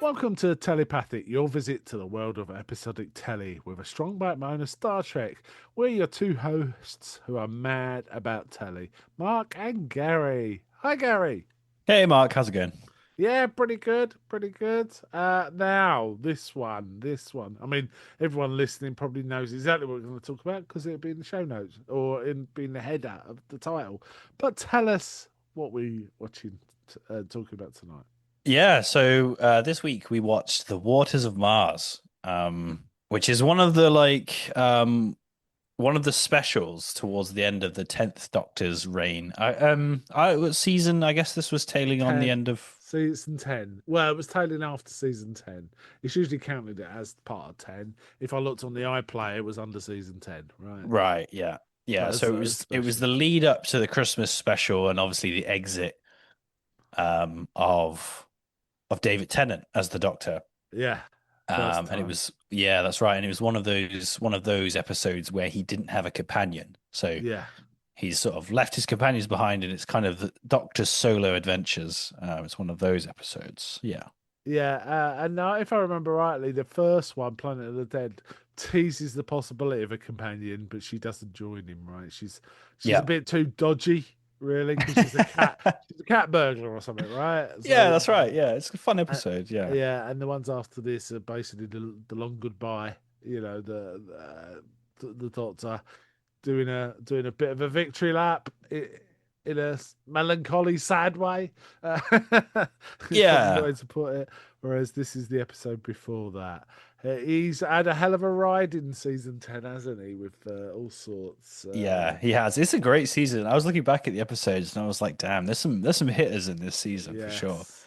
Welcome to Tellypathic, your visit to the world of episodic telly with a strong backbone of Star Trek. We're your two hosts who are mad about telly, Mark and Gary. Hi, Gary. Hey Mark, how's it going? Yeah, pretty good, pretty good. Now, this one. I mean, everyone listening probably knows exactly what we're going to talk about because it'll be in the show notes or be in the header of the title. But tell us what we watching, talking about tonight. This week we watched The Waters of Mars, which is one of the one of the specials towards the end of the 10th Doctor's reign. I what season, I guess this was tailing on the 10, end of. season 10. Well, it was tailing after season 10. It's usually counted it as part of 10. If I looked on the iPlayer, it was under season 10, right? Right, yeah. Yeah, But so it's it was special. the lead up to the Christmas special and obviously the exit of David Tennant as the Doctor. Yeah, first And it time. was, yeah, that's right. And it was one of those episodes where he didn't have a companion. So Yeah. he's sort of left his companions behind, and it's kind of the Doctor's solo adventures. It's one of those episodes. Yeah. Yeah, and now if I remember rightly, the first one, Planet of the Dead, teases the possibility of a companion, but she doesn't join him, right? She's a Yeah. bit too dodgy, really, because she's a cat. She's a cat burglar or something, right? Yeah, So that's right. Yeah, it's a fun Uh, episode. Yeah. yeah, and the ones after this are basically the long goodbye. You know, the Doctor doing a bit of a victory lap in a melancholy, sad way. Is probably the Yeah. way to put it. Whereas this is the episode before that. He's had a hell of a ride in season 10, hasn't he? With all sorts. Yeah, he has. It's a great season. I was looking back at the episodes and I was like, damn, there's some hitters in this season for sure. Yes.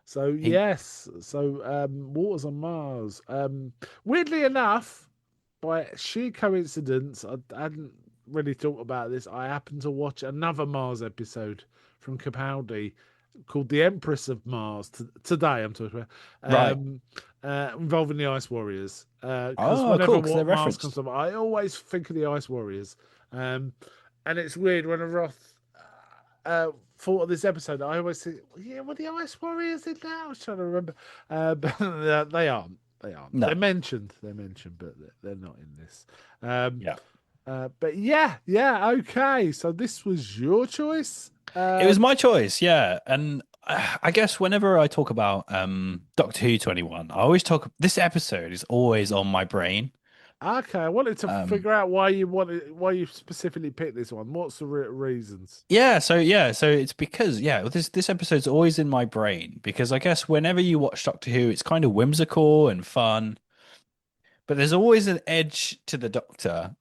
So He yes, so Waters on Mars. Weirdly enough, by sheer coincidence, I hadn't really thought about this. I happened to watch another Mars episode from Capaldi called "The Empress of Mars." Today, I'm talking about right. involving the Ice Warriors. Because Oh, whenever cool, because they're what Mars comes referenced. up, I always think of the Ice Warriors. Um, and it's weird when Roth thought of this episode. I always think, yeah, were the Ice Warriors in that? I was trying to remember, but they aren't. They aren't. No. They're mentioned, but they're not in this. Um, Yeah. but yeah, yeah, okay. So this was your choice. It was my choice, yeah. And I guess whenever I talk about Doctor Who 21, I always talk this episode is always on my brain. Okay, I wanted to Um figure out why you specifically picked this one. What's the reasons? so it's because this episode's always in my brain because I guess whenever you watch Doctor Who, it's kind of whimsical and fun, but there's always an edge to the Doctor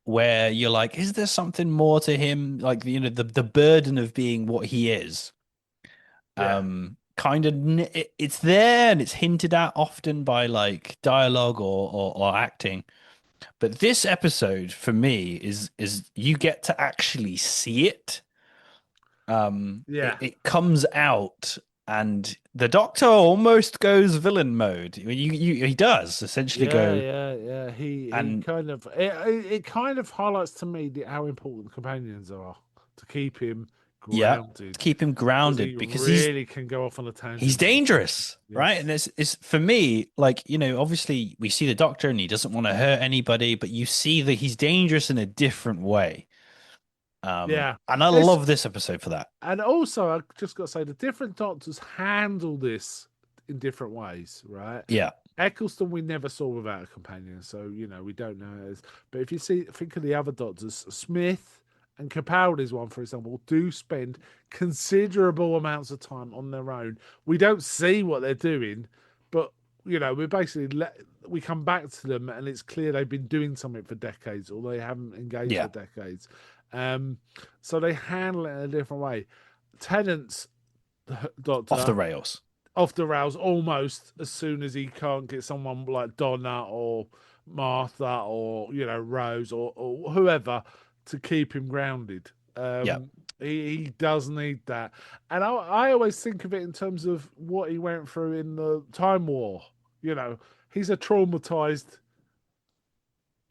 where you're like, is there something more to him? Like, the burden of being what he is. Yeah, Kind of it's there and it's hinted at often by like dialogue or acting. But this episode for me is you get to actually see it. yeah, It comes out and the Doctor almost goes villain mode. He does essentially yeah, go. yeah, yeah. He And kind of it kind of highlights to me how important companions are to keep him yeah, grounded keep him because grounded he because he's really can go off on a he's tangent sometimes. dangerous, right? And Yes. it's for me, like, obviously we see the Doctor and he doesn't want to hurt anybody, but you see that he's dangerous in a different way. Yeah. And I It's love this episode for that. and also I just got to say the different doctors handle this in different ways, right? Yeah, Eccleston we never saw without a companion, so we don't know how it is. But if you think of the other doctors, Smith and Capaldi's one, for example, do spend considerable amounts of time on their own. We don't see what they're doing, but we basically we come back to them, and it's clear they've been doing something for decades, or they haven't engaged for yeah, decades. Um, so they handle it in a different way. Tennant's off the doctor rails. off the rails almost as soon as he can't get someone like Donna or Martha or Rose or whoever to keep him grounded. Yeah, He does need that, and I always think of it in terms of what he went through in the Time War. He's a traumatized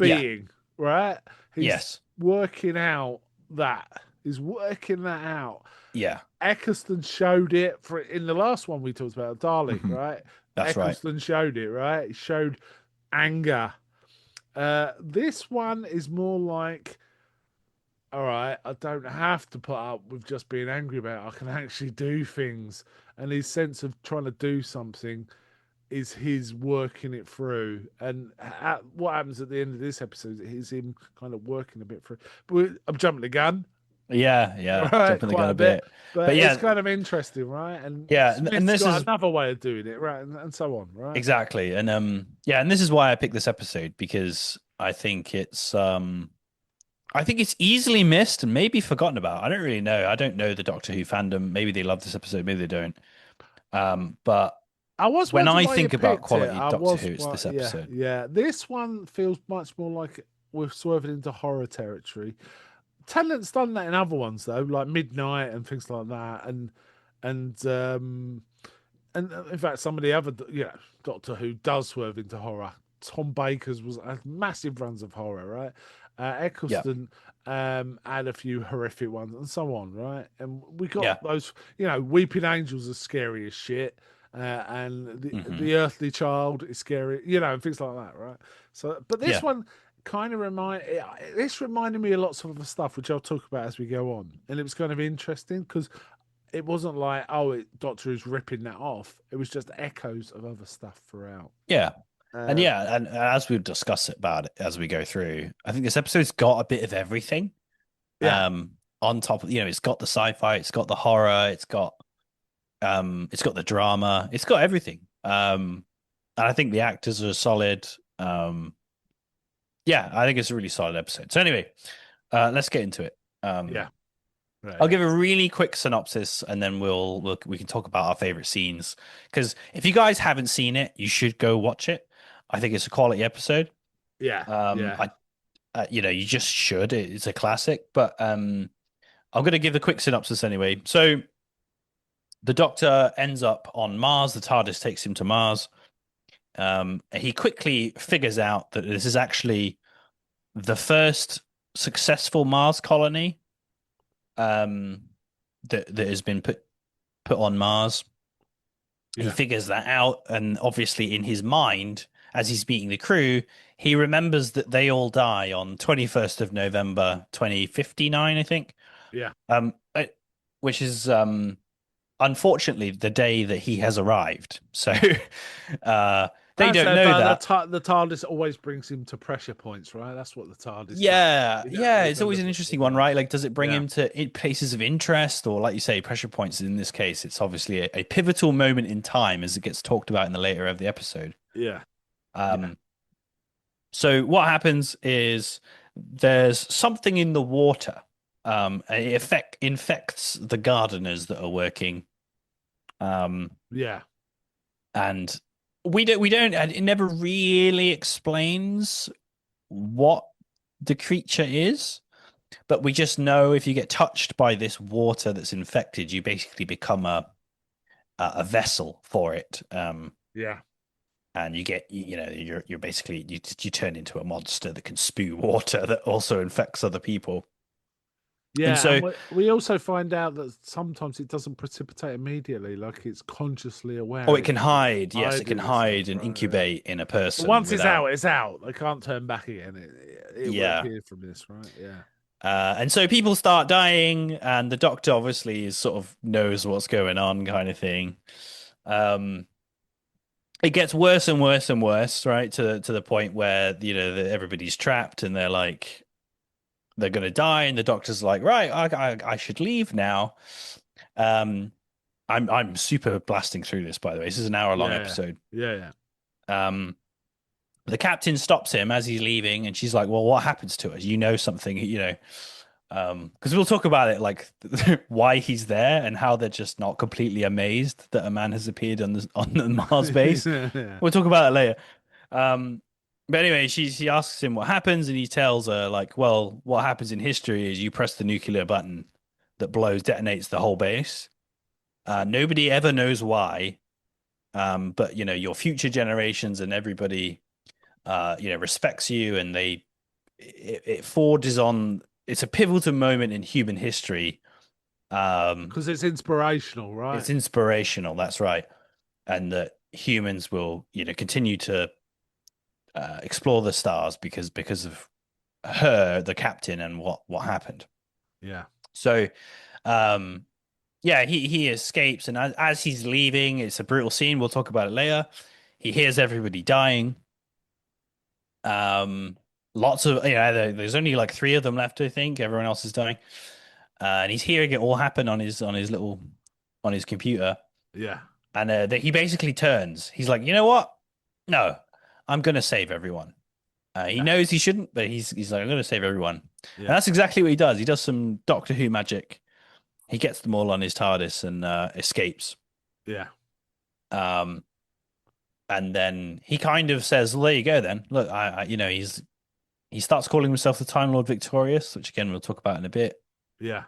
yeah, being, right? He's yes, working out that. is working that out. Yeah. Eccleston showed it for in the last one we talked about, Dalek, Mhm. right? That's right. Eccleston showed it, right? He showed anger. This one is more like, all right, I don't have to put up with just being angry about it. I can actually do things. And his sense of trying to do something is his working it through. And what happens at the end of this episode is him kind of working a bit through. But I'm jumping the gun, Yeah, yeah. right? Jumping the gun Quite a a bit. bit. But But it's yeah, kind of interesting, right? And yeah, and Smith's this got is another way of doing it, right? And so on, right? exactly. And yeah, and this is why I picked this episode because I think it's easily missed and maybe forgotten about. I don't really know. I don't know the Doctor Who fandom. Maybe they love this episode, maybe they don't. But I was when wondering I why you think about picked it. quality I Doctor was, Who, it's well, this yeah, episode. yeah. This one feels much more like we're swerving into horror territory. Tennant's done that in other ones though, like Midnight and things like that, and in fact, some of the other, Doctor Who does swerve into horror. Tom Baker's was massive runs of horror, right? Yeah, Eccleston had a few horrific ones, and so on, right? And we yeah. got those, Weeping Angels are scary as shit, and Hmm. the Earthly Child is scary, and things like that, right? So, but this Yeah. one kind of this reminded me of lots of other stuff, which I'll talk about as we go on, and it was kind of interesting because it wasn't like, Doctor Who's ripping that off. It was just echoes of other stuff throughout. Yeah. And Um, yeah, and as we'll discuss it about it as we go through, I think this episode's got a bit of everything. yeah, On top of, it's got the sci-fi, it's got the horror, it's got the drama, it's got everything. And I think the actors are solid. Yeah, I think it's a really solid episode. So anyway, let's get into it. yeah, right, I'll yeah, give a really quick synopsis and then we can talk about our favorite scenes. Because if you guys haven't seen it, you should go watch it. I think it's a quality episode. yeah, yeah, I you just should. It's a classic. But I'm going to give the quick synopsis anyway. So the Doctor ends up on Mars. The TARDIS takes him to Mars. He quickly figures out that this is actually the first successful Mars colony um, that has been put on Mars. He yeah, figures that out, and obviously in his mind, as he's meeting the crew, he remembers that they all die on 21st of November 2059, I think. yeah. Um, uh, which is unfortunately the day that he has arrived. So uh they That's don't it, know but that. the TARDIS always brings him to pressure points, right? That's what the TARDIS does. Yeah, yeah, They it's kind always of, an interesting one, right? Like, does it bring yeah, him to places of interest, or like you say, pressure points? In this case, it's obviously a pivotal moment in time, as it gets talked about in the later of the episode. yeah, yeah, Um, so what happens is there's something in the water. It infects the gardeners that are working. Um, yeah. and we don't, and it never really explains what the creature is. But we just know if you get touched by this water that's infected, you basically become a vessel for it. Yeah. And you get you're basically you turn into a monster that can spew water that also infects other people. And Yeah, so, and we also find out that sometimes it doesn't precipitate immediately, like it's consciously oh, aware it can it's hide. Yes, it can hiding itself, hide and right? Yeah. incubate in a But person once it's without. out, it's out. They can't turn back again. It will Yeah. appear from this, right? Yeah. And so people start dying, and the doctor obviously is sort of knows what's going on, kind of thing. Um, it gets worse and worse and worse, right? To the point where everybody's trapped, and they're gonna die, and the doctor's like, right, I should leave now. Um, I'm super blasting through this, by the way. This is an hour long Yeah. episode. Yeah. Yeah. Um, the captain stops him as he's leaving, and she's like, "Well, what happens to us? You know something, because we'll talk about it, like why he's there and how they're just not completely amazed that a man has appeared on the Mars base. Yeah. Yeah. We'll talk about it later. Um, but anyway, she asks him what happens, and he tells her like, "Well, what happens in history is you press the nuclear button that detonates the whole base. Nobody ever knows why, but your future generations and everybody, respects you, and it forges on." it's a pivotal moment in human history. Um, Because it's inspirational, right? it's inspirational. That's right, and that humans will, continue to explore the stars because of her, the captain, and what happened. Yeah, So, um, yeah, he escapes, and as he's leaving, it's a brutal scene. We'll talk about it later. He hears everybody dying. Um, Lots of there's only like three of them left, I think. Everyone else is dying, and he's hearing it all happen on his computer, yeah, and that he basically turns. He's like, you know what? No, I'm gonna save everyone. He yeah, knows he shouldn't, but he's like, I'm gonna save everyone, and yeah, that's exactly what he does. He does some Doctor Who magic. He gets them all on his TARDIS and escapes. yeah, Um, and then he kind of says, "Well, there you go. Then look, he starts calling himself the Time Lord Victorious, which again we'll talk about in a bit. yeah.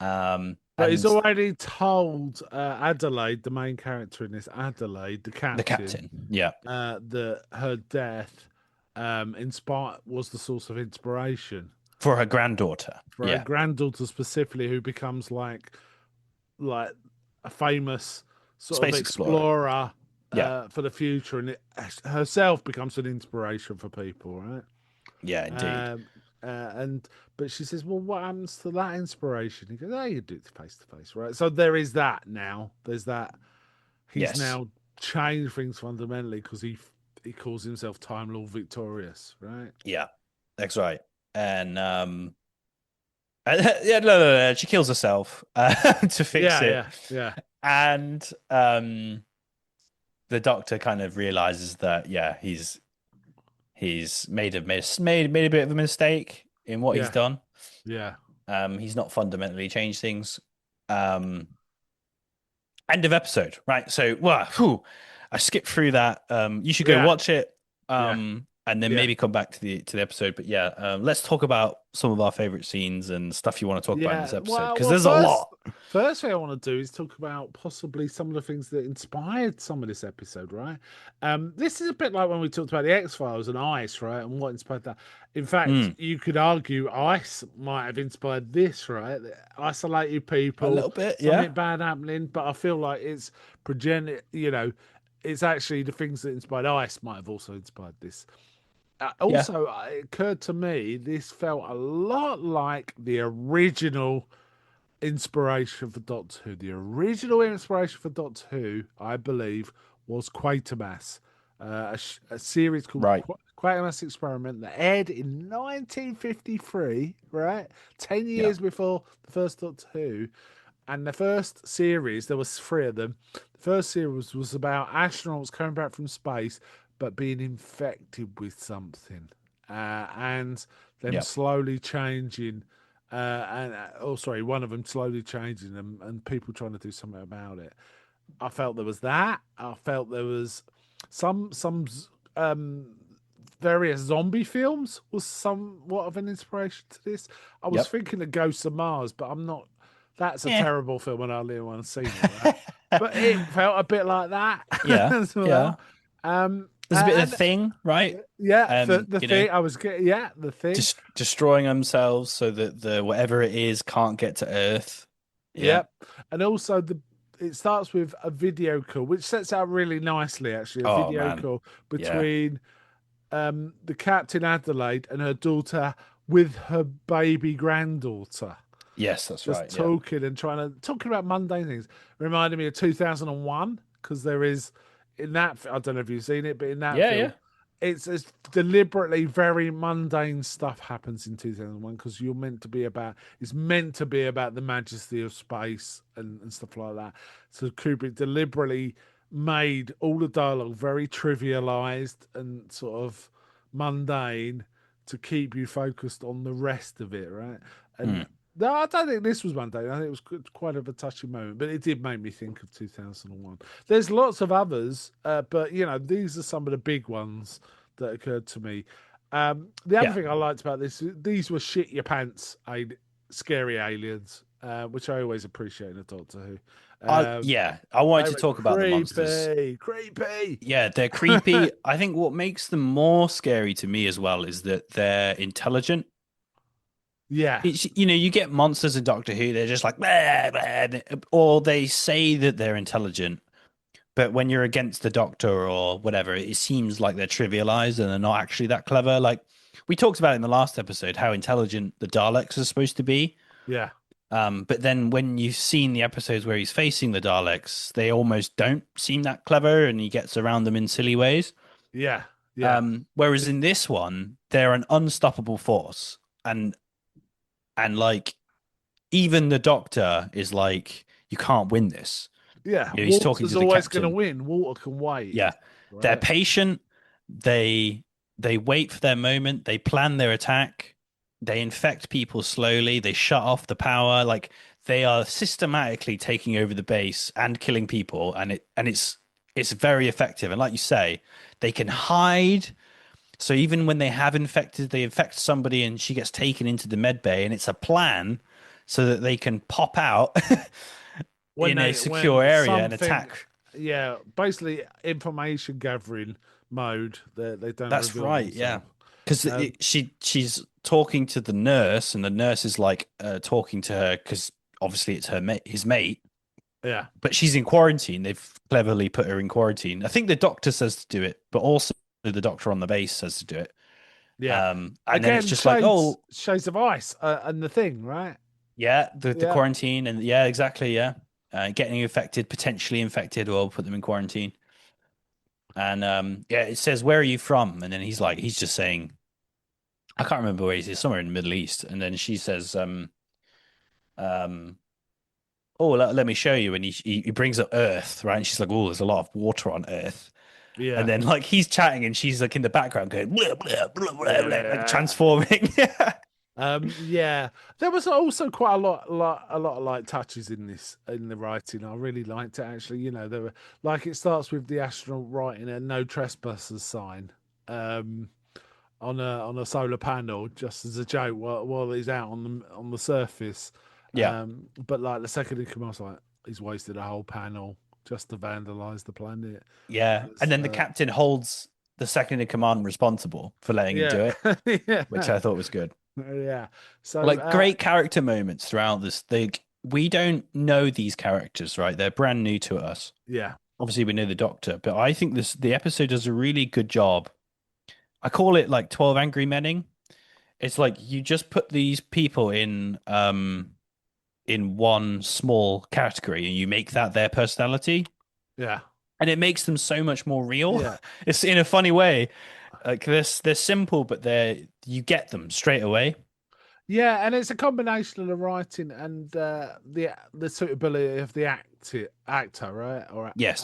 But he's And already told Adelaide, the main character in this, Adelaide, the the captain, captain, yeah, that her death was the source of inspiration for her granddaughter, for her yeah, granddaughter specifically, who becomes like a famous sort of space explorer, explorer yeah, for the future, and it herself becomes an inspiration for people, right? yeah, indeed, Um, and but she says, "Well, what happens to that inspiration?" He goes, "Oh, you do it face to face, right?" So there is that now. There's that. He's yes, now changed things fundamentally because he calls himself Time Lord Victorious, right? yeah, that's right. And yeah, no, she kills herself to fix Yeah, it, yeah, yeah, and the Doctor kind of realizes that yeah, he's made a bit of a mistake in what he's yeah, done. yeah, He's not fundamentally changed things. Um, End of episode, right? So, wow, whew, I skipped through that. You should go yeah, watch it, yeah, and then yeah. maybe come back to the episode. But yeah, let's talk about some of our favorite scenes and stuff you want to talk about in this Yeah, episode well, because well, there's a first, lot. first thing I want to do is talk about possibly some of the things that inspired some of this episode, right? This is a bit like when we talked about the X-Files and Ice, right, and what inspired that. In fact, Mm, you could argue Ice might have inspired this, right? Isolated a people, little bit, yeah, something bad happening, but I feel like it's it's actually the things that inspired Ice might have also inspired this. yeah, Also, it occurred to me this felt a lot like the original inspiration for Doctor Who. The original inspiration for Doctor Who, I believe, was Quatermass, a series called right, Quatermass Experiment that aired in 1953, right? 10 yeah, years before the first Doctor Who. And the first series, there was three of them. The first series was about astronauts coming back from space, but being infected with something, and them yeah, slowly changing. Sorry, one of them slowly changing, and people trying to do something about it. I felt there was that. I felt there was some um various zombie films was somewhat of an inspiration to this. I was yep, thinking of Ghosts of Mars, but I'm not. That's a yeah, terrible film, and I only once seen it, right? But it felt a bit like that yeah, as yeah. well. There's a bit of And a thing, right? yeah, the You know, thing I was getting, yeah, the thing, destroying themselves so that the whatever it is can't get to Earth. Yeah. yeah, and also it starts with a video call, which sets out really nicely, actually, a Oh video man. call Yeah. between the Captain Adelaide and her daughter with her baby granddaughter, Yes, that's just right. Yeah. talking and talking about mundane things. Reminded me of 2001 because there is in that I don't know if you've seen it, but in that Yeah, film, yeah. it's deliberately very mundane stuff happens in 2001 because it's meant to be about the majesty of space and stuff like that. So Kubrick deliberately made all the dialogue very trivialized and sort of mundane to keep you focused on the rest of it, right? And Hmm. no, I don't think this was mundane. I think it was quite of a touching moment, but it did make me think of 2001. There's lots of others, but these are some of the big ones that occurred to me. The other Yeah. thing I liked about these were shit your pants, scary aliens, which I always appreciate in a Doctor Who. Yeah. I wanted They to were talk about the monsters. creepy. Yeah, they're creepy. I think what makes them more scary to me as well is that they're intelligent. Yeah, It's, you know, you get monsters in Doctor Who, they're just like, "Bleh, bleh," or they say that they're intelligent, but when you're against the Doctor or whatever, it seems like they're trivialized and they're not actually that clever. Like we talked about in the last episode, how intelligent the Daleks are supposed to be. yeah, But then when you've seen the episodes where he's facing the Daleks, they almost don't seem that clever and he gets around them in silly ways. yeah, yeah, Whereas in this one, they're an unstoppable force. And like even the Doctor is like, you can't win this. yeah. You know, he's talking Water's to the always going to captain. win. Water can wait, Yeah. They're right? patient. They they wait for their moment. They plan their attack. They infect people slowly. They shut off the power. Like they are systematically taking over the base and killing people, and it's very effective. And like you say, they can hide. So even when they infect somebody and she gets taken into the med bay, and it's a plan so that they can pop out When in a they secure when area and something, attack. yeah, basically information gathering mode. They don't That's reveal right, yeah. themselves. Because Um, she's talking to the nurse, and the nurse is like talking to her because obviously it's her mate, his mate, yeah, but she's in quarantine. They've cleverly put her in quarantine. I think the doctor says to do it, but also the doctor on the base says to do it. yeah. And then it's Again, just like, oh, shades of ice, and the thing, right? yeah, the Yeah, quarantine, and yeah, exactly, yeah, getting infected, potentially infected, or put them in quarantine. And yeah, it says, "Where are you from?" And then he's just saying, I can't remember where he is, somewhere in the Middle East. And then she says, um, "Oh, let me show you." And he brings up Earth, right? And she's like, "Oh, there's a lot of water on Earth." And yeah, then like he's chatting, and she's like in the background going, blah, blah, blah, blah, blah, like yeah. transforming. Yeah. There was also quite a lot of like touches in this in the writing. I really liked it actually. You know, there were like it starts with the astronaut writing a no trespassers sign. Um, on a solar panel just as a joke while he's out on the surface. Yeah, But like the second he comes, like he's wasted a whole panel just to vandalize the planet. yeah. And It's, then the captain holds the second in command responsible for letting him yeah, do it, which yeah, I thought was good. yeah. So Like great character moments throughout this. We don't know these characters, right? They're brand new to us. yeah, Obviously, we know the Doctor, but I think the episode does a really good job. I call it like 12 Angry Menning. It's like you just put these people in one small category and you make that their personality, yeah, and it makes them so much more real. yeah. It's in a funny way. Like they're simple, but they're you get them straight away. Yeah, and it's a combination of the writing and the suitability of the actor, right? Or Yes.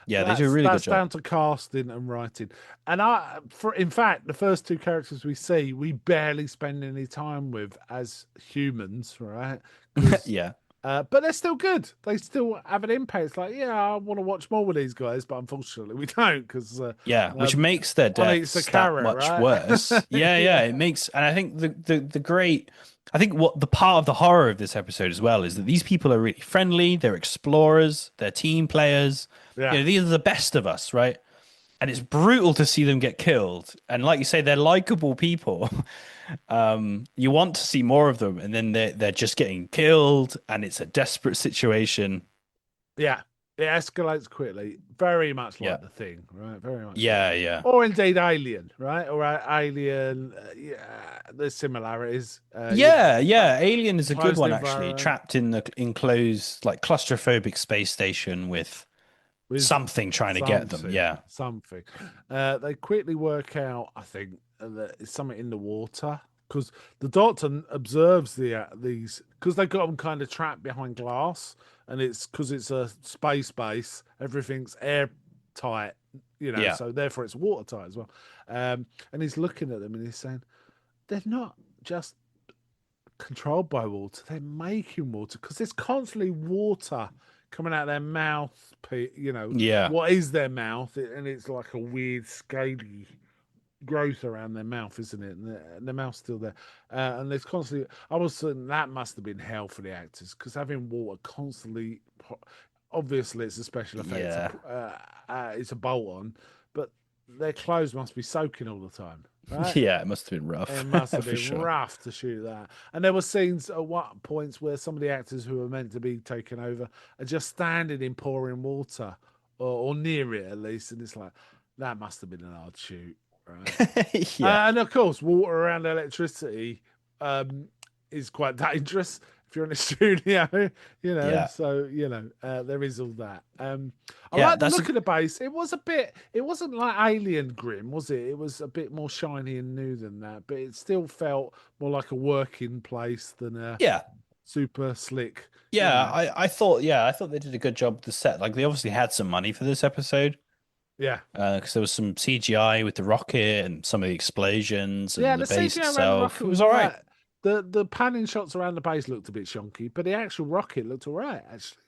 Yeah, they do a really good that's job. down to casting and writing. And for in fact, the first two characters we see, we barely spend any time with as humans, right? Because Yeah. but they're still good. They still have an impact. It's like, yeah, I want to watch more with these guys, but unfortunately, we don't because Yeah, which makes their one eats a deaths that carrot, much right? worse. Yeah, Yeah, yeah, it makes, and I think the great, I think what the part of the horror of this episode as well is that these people are really friendly. They're explorers. They're team players. You yeah. know, these are the best of us, right? And it's brutal to see them get killed. And like you say, they're likable people. You want to see more of them, and then they're just getting killed, and it's a desperate situation. Yeah, it escalates quickly, very much Yeah, like the thing, right? Very much like, yeah, yeah. or indeed Alien, right? Or Alien, yeah, there's similarities, Yeah, yeah. Alien is a good closed one actually. environment Trapped in the enclosed, like claustrophobic space station with with something trying to get them. something, Yeah. something. They quickly work out, I think, that it's something in the water because the doctor observes these because they got them kind of trapped behind glass, and it's because it's a space base, everything's airtight, you know, Yeah. so therefore it's watertight as well. And he's looking at them and he's saying they're not just controlled by water; they're making water because there's constantly water coming out of their mouth. You know Yeah. what is their mouth, and it's like a weird scaly growth around their mouth, isn't it? And the mouth's still there, and there's constantly. I was saying that must have been hell for the actors because having water constantly. Obviously, it's a special effect. Yeah. It's a bolt on, but their clothes must be soaking all the time, right? Yeah, it must have been It rough must have for been sure. rough to shoot that. And there were scenes at what points where some of the actors who were meant to be taken over are just standing in pouring water or near it at least. And it's like, that must have been an hard shoot, right? Yeah, And of course, water around electricity um, is quite dangerous if you're in a studio, yeah, So there is all that. I yeah. like the look of the base. It was a bit. It wasn't like Alien grim, was it? It was a bit more shiny and new than that, but it still felt more like a working place than a yeah, super slick. yeah. I thought they did a good job with the set. Like they obviously had some money for this episode Yeah, because there was some CGI with the rocket and some of the explosions yeah. and the The base CGI around the itself. rocket It was was all all right. right. The panning shots around the base looked a bit shonky, but the actual rocket looked all right actually.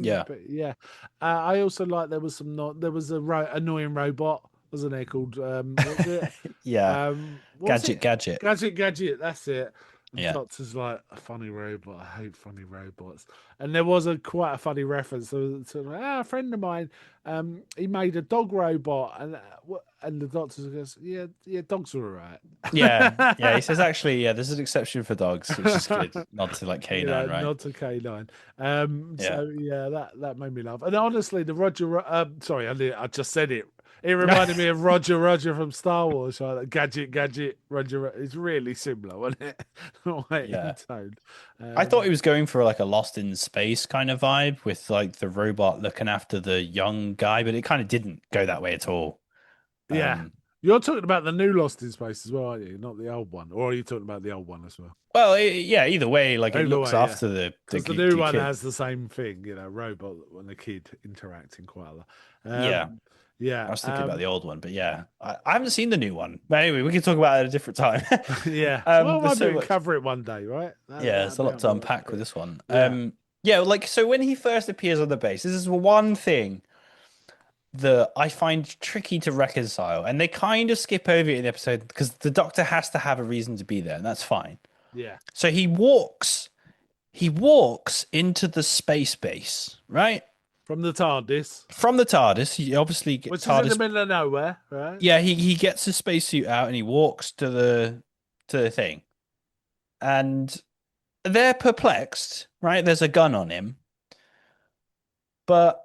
Yeah, But yeah, I also like there was some not there was a annoying robot, wasn't there called what was it? yeah. What was Gadget, it? gadget. Gadget. That's it. And the Yeah. doctor's like a funny robot. I hate funny robots. And there was a quite a funny reference to a friend of mine. He made a dog robot, and the doctor goes, "Yeah, yeah, dogs are all Yeah, yeah. He right." says actually, yeah, there's an exception for dogs, which is good. Not to like K9, right? Nod to K9. Yeah. So yeah, that made me laugh. And honestly, the sorry, I just said it. It reminded me of Roger from Star Wars. Right? Gadget, Roger. It's really similar, wasn't it? Like in Yeah. tone. I thought he Um, was going for like a Lost in Space kind of vibe with like the robot looking after the young guy, but it kind of didn't go that way at all. yeah, Um, you're talking about the new Lost in Space as well, aren't you? Not the old one, or are you talking about the old one as well? well, yeah, either way, like it Either looks way, yeah. after the Because the new the one kid. has the same thing, robot and the kid interacting quite a lot. Yeah. I Yeah, was thinking about the old one, but yeah, I haven't seen the new one. But anyway, we can talk about it at a different time. yeah. Well, There's maybe so we can much. cover it one day, right? Yeah, there's That'd a be lot up to your alley. unpack with this one. Yeah, Yeah, like so when he first appears on the base, this is one thing that I find tricky to reconcile, and they kind of skip over it in the episode because the Doctor has to have a reason to be there, and that's fine. yeah. So he walks into the space base, right? From the TARDIS, From the TARDIS. He obviously get which is in the TARDIS. middle of nowhere, right? Yeah, he gets his spacesuit out and he walks to the thing. And they're perplexed, right? There's a gun on him, but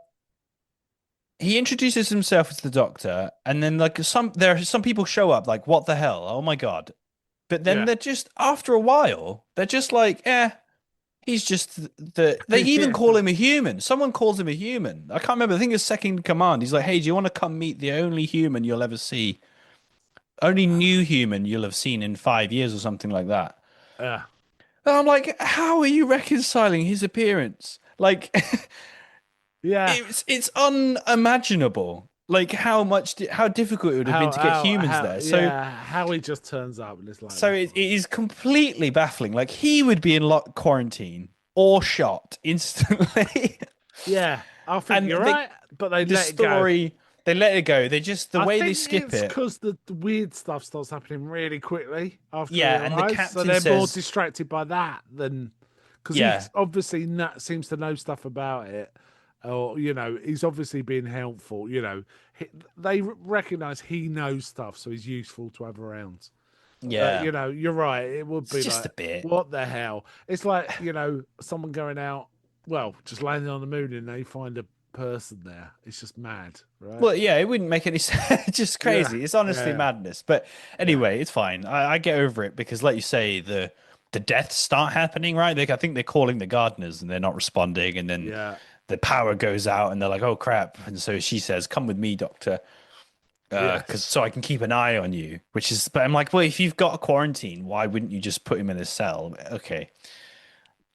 he introduces himself as the Doctor, and then there are some people show up like, what the hell? Oh my God. But then Yeah, they're just after a while, they're just like, he's just they even yeah, call him a human. Someone calls him a human. I can't remember. I think it's second in command. He's like, hey, do you want to come meet the only human you'll ever see? Only new human you'll have seen in 5 years or something like that. yeah, And I'm like, how are you reconciling his appearance? Like, yeah. it's unimaginable. Like how difficult it would have been to get humans there. So Yeah, how he just turns up and it's like, so it is completely baffling. Like he would be in quarantine or shot instantly. yeah, I think And you're right, but they the let it go. story they let it go. They just the I way they think skip it's it. because the weird stuff starts happening really quickly after he Yeah, and the arrives, so captain they're more says, distracted by that than because he yeah, obviously seems to know stuff about it, or he's obviously being helpful. They recognize he knows stuff, so he's useful to have around. yeah. You're right. It would It's be just like, a bit. what the hell? It's like someone going out, well, just landing on the moon and they find a person there. It's just mad, right? Well, yeah, it wouldn't make any sense. It's just Yeah, crazy. It's honestly yeah, madness. But yeah, anyway, it's fine. I get over it because, like you say, the deaths start happening, right? I think they're calling the gardeners and they're not responding, and then yeah, the power goes out and they're like, "Oh crap!" And so she says, "Come with me, doctor, because yes. so I can keep an eye on you." Which is, but I'm like, well, if you've got a quarantine, why wouldn't you just put him in a cell? Okay.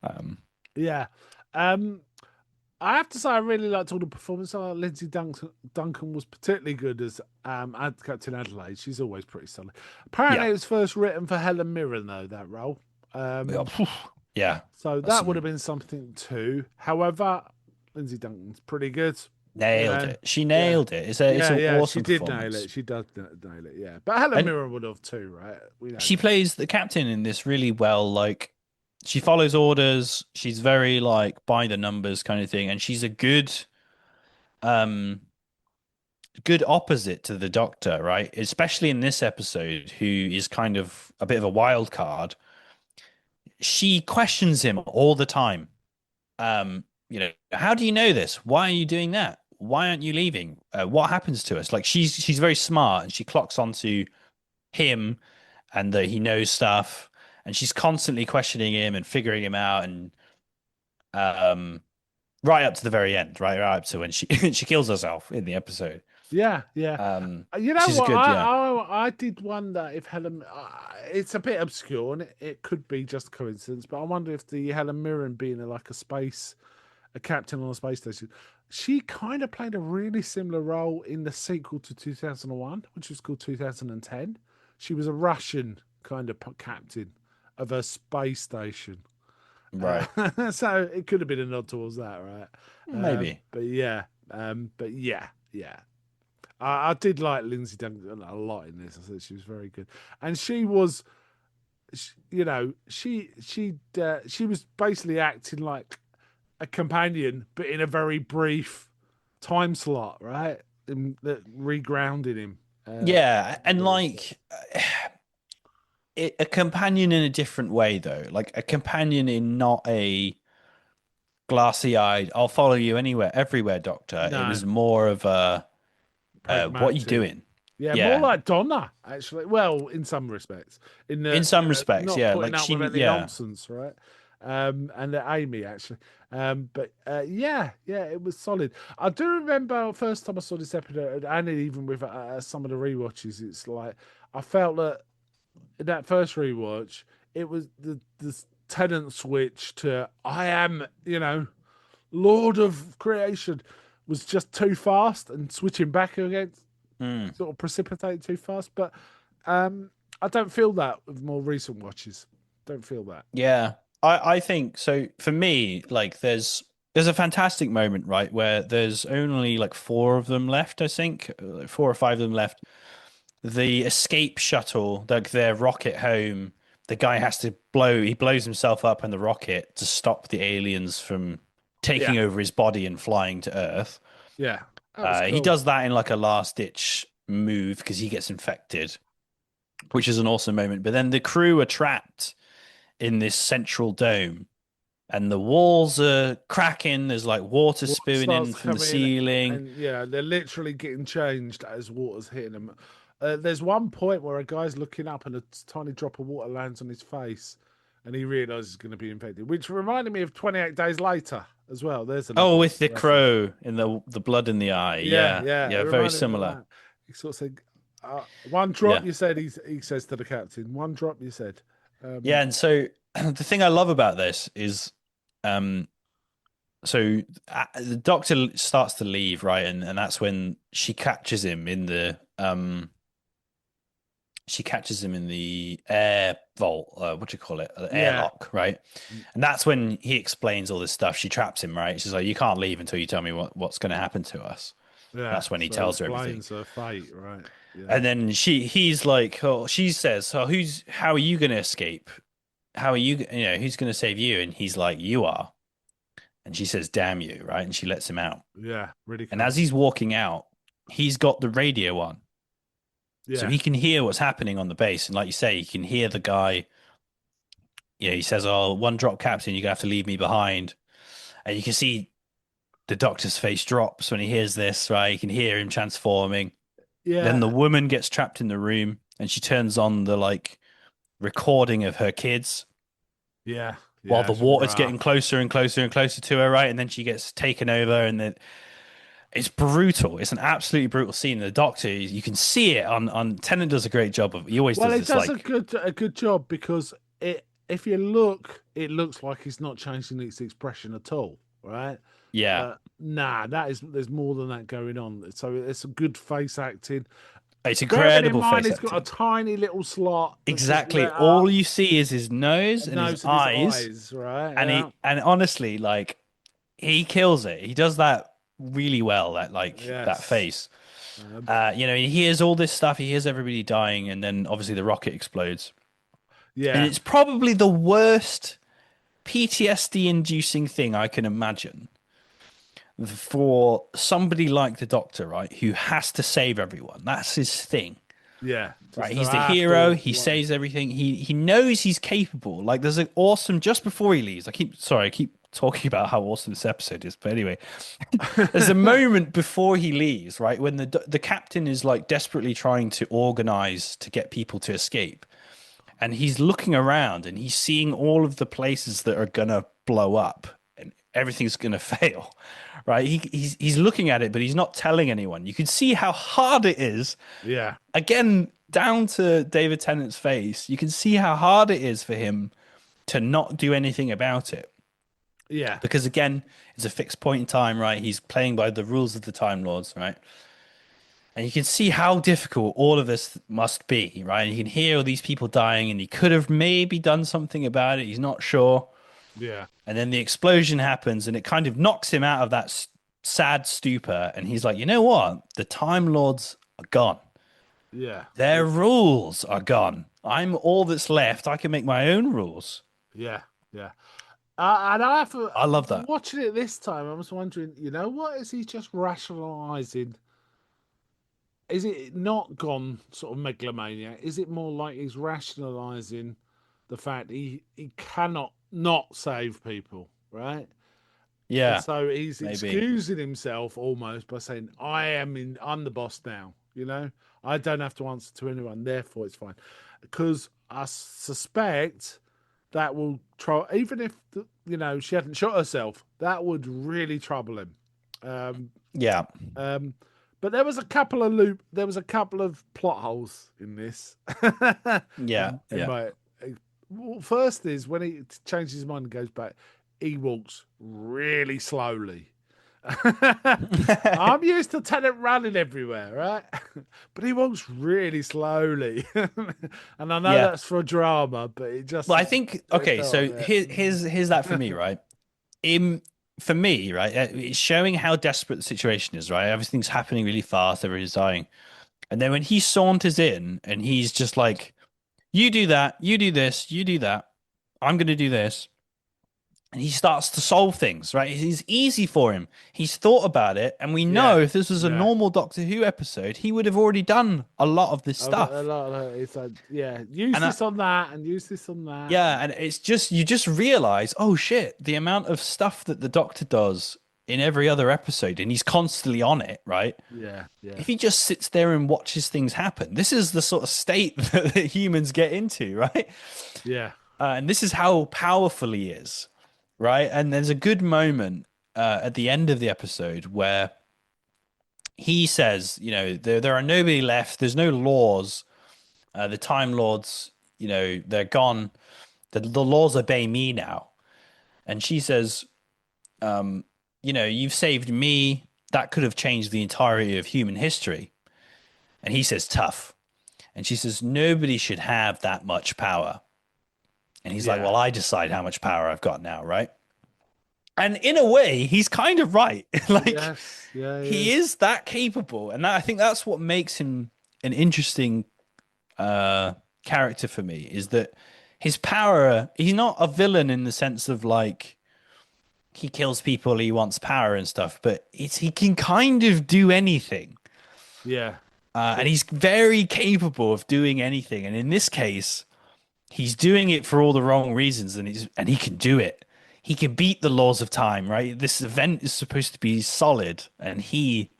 Um, Yeah. Um, I have to say, I really liked all the performance. Lindsay Duncan was particularly good as Captain Adelaide. She's always pretty solid. yeah, Apparently, it was first written for Helen Mirren, though, that role. yeah, yeah. So That's that would have some been something too. However, Lindsay Duncan's pretty good. You nailed know, it. She yeah, nailed it. It's yeah, an yeah. She awesome did nail performance. it. She does nail it. Yeah, but Helen And Mirren would have too, right? We know she that. plays the captain in this really well. Like she follows orders. She's very like by the numbers kind of thing, and she's a good. Um, good opposite to the Doctor, right? Especially in this episode, who is kind of a bit of a wild card. She questions him all the time. How do you know this? Why are you doing that? Why aren't you leaving? What happens to us? Like she's very smart and she clocks onto him and that he knows stuff and she's constantly questioning him and figuring him out and um right up to the very end, right up to when she she kills herself in the episode. Yeah, yeah. Um, You know she's a what? good, yeah, I did wonder if Helen. It's a bit obscure, and it could be just coincidence. But I wonder if the Helen Mirren being like a captain on a space station, she kind of played a really similar role in the sequel to 2001, which was called 2010. She was a Russian kind of captain of a space station. right, So it could have been a nod towards that, right? maybe, But yeah, yeah. I did like Lindsay Duncan a lot in this. I thought she was very good, and she was, she was basically acting like a companion, but in a very brief time slot, right? That regrounded him. yeah, and Really so. like a companion in a different way though, like a companion in not a glassy-eyed, I'll follow you anywhere, everywhere, Doctor. It No, was more of a, what are you pragmatic. doing? Yeah, more Yeah, like Donna, actually. Well, in some respects, in in the some respects, not yeah, putting like up she, with any yeah, nonsense, right? And Amy actually, but yeah, yeah, it was solid. I do remember first time I saw this episode, and even with some of the rewatches, it's like I felt that in that first rewatch, it was the tenant switch to I am, Lord of Creation was just too fast, and switching back again mm, sort of precipitate too fast. But I don't feel that with more recent watches. Don't feel that. yeah. I think so. For me, like there's a fantastic moment, right, where there's only like four of them left, I think, like four or five of them left. The escape shuttle, like their rocket home, the guy has to he blows himself up in the rocket to stop the aliens from Yeah, taking over his body and flying to Earth. yeah, that was He cool. does that in like a last ditch move because he gets infected, which is an awesome moment. But then the crew are trapped in this central dome and the walls are cracking. There's like water Water spewing in starts from the coming, ceiling. and yeah, they're literally getting changed as water's hitting them. There's one point where a guy's looking up and a tiny drop of water lands on his face, and he realizes he's going to be infected, which reminded me of 28 Days Later as well. There's Oh, another with the reference. crow in the blood in the eye. Yeah, Yeah, yeah, it yeah, very reminded me of similar. that. He sort of said, "One drop," Yeah. you said. He says to the captain, "One drop," you said. Yeah, Um, and so the thing I love about this is, um, the doctor starts to leave, right, and that's when she catches him in the air vault, what do you call it, yeah, airlock, right, and that's when he explains all this stuff. She traps him, right? She's like, "You can't leave until you tell me what's going to happen to us." yeah. That's when he So it tells her everything. explains her fate, right? Yeah, And then he's like, oh, she says, "Oh, how are you going to escape? How are who's going to save you?" And he's like, "You are." And she says, "Damn you," right? And she lets him out. yeah. Really And as calm. he's walking out, he's got the radio on. So Yeah, he can hear what's happening on the base. And like you say, he can hear the guy. Yeah, he says, "Oh, one drop, Captain, you're going to have to leave me behind." And you can see the doctor's face drops when he hears this, right? You can hear him transforming. Then the yeah, woman gets trapped in the room and she turns on the like recording of her kids yeah, while yeah. the It's water's getting rough. closer and closer and closer to her, right? And then she gets taken over, and then it's brutal. It's an absolutely brutal scene. The doctor, you can see it on Tennant does a great job of. He always Well, does it this, does like, a good job because if you look, it looks like he's not changing its expression at all, right? yeah, But nah, there's more than that going on. So it's a good face acting. it's Bearing in incredible mind, face he's got a acting. tiny little slot that's just Exactly. lit up, All you see is his nose a and his nose, and his eyes, eyes, right? and Yeah, and honestly, like, he kills it. He does that really well. That yes, face. um, He hears all this stuff. He hears everybody dying, and then obviously the rocket explodes. And yeah. it's probably the worst PTSD inducing thing I can imagine. for somebody like the Doctor, right, who has to save everyone. That's his thing, Yeah, right? just to He's the have hero. to He one. saves everything. He knows he's capable. Like there's an awesome just before he leaves. I keep talking about how awesome this episode is, but anyway, there's a moment before he leaves, right, when the captain is like desperately trying to organize to get people to escape, and he's looking around and he's seeing all of the places that are gonna blow up and everything's gonna fail, right? He's looking at it, but he's not telling anyone. You can see how hard it is. Yeah, Again, down to David Tennant's face, you can see how hard it is for him to not do anything about it. yeah, Because again, it's a fixed point in time, right? He's playing by the rules of the Time Lords, right? And you can see how difficult all of this must be, right? And you can hear all these people dying, and he could have maybe done something about it. He's not sure. yeah, And then the explosion happens, and it kind of knocks him out of that sad stupor. And he's like, you know what? The Time Lords are gone. yeah. Their rules are gone. I'm all that's left. I can make my own rules. Yeah, yeah. And I have to, I love that. watching it this time, I was wondering, what is he just rationalizing? Is it not gone sort of megalomaniac? Is it more like he's rationalizing the fact he cannot not save people, right? And Yeah, so he's maybe. excusing himself almost by saying, I'm the boss now, I don't have to answer to anyone, therefore it's fine. Because I suspect that will try, even if she hadn't shot herself, that would really trouble him. Um, Yeah. um, but there was a couple of plot holes in this. Yeah. In Yeah. my well, first is when he changes his mind and goes back, he walks really slowly. I'm used to Tennant running everywhere, right? But he walks really slowly, and I know Yeah. that's for drama, but it just Well, I think it okay. felt So a here's that for me, right? In For me, right, it's showing how desperate the situation is, right? Everything's happening really fast. Everybody's dying, and then when he saunters in and he's just like, "You do that. You do this. You do that. I'm going to do this." And he starts to solve things, right? It's easy for him. He's thought about it, and we know yeah, if this was a yeah. normal Doctor Who episode, he would have already done a lot of this A stuff. lot of it's like, yeah, use And I, this on that and use this on that. yeah, and it's just you just realize, oh shit, the amount of stuff that the Doctor does in every other episode, and he's constantly on it, right? Yeah, yeah, If he just sits there and watches things happen, this is the sort of state that humans get into, right? yeah, And this is how powerful he is, right? And there's a good moment at the end of the episode where he says, there are nobody left. There's no laws. The Time Lords, they're gone. The laws obey me now. And she says, you've saved me. That could have changed the entirety of human history. And he says, tough. And she says, nobody should have that much power. And he's like, yeah. well, I decide how much power I've got now, right? And in a way, he's kind of right. Like, Yes, yeah, he he is. is that capable. And I think that's what makes him an interesting character for me is that his power, he's not a villain in the sense of like, he kills people, he wants power and stuff, but he can kind of do anything. Yeah, And it, he's very capable of doing anything. And in this case, he's doing it for all the wrong reasons, and he can do it. He can beat the laws of time, right? This event is supposed to be solid, and he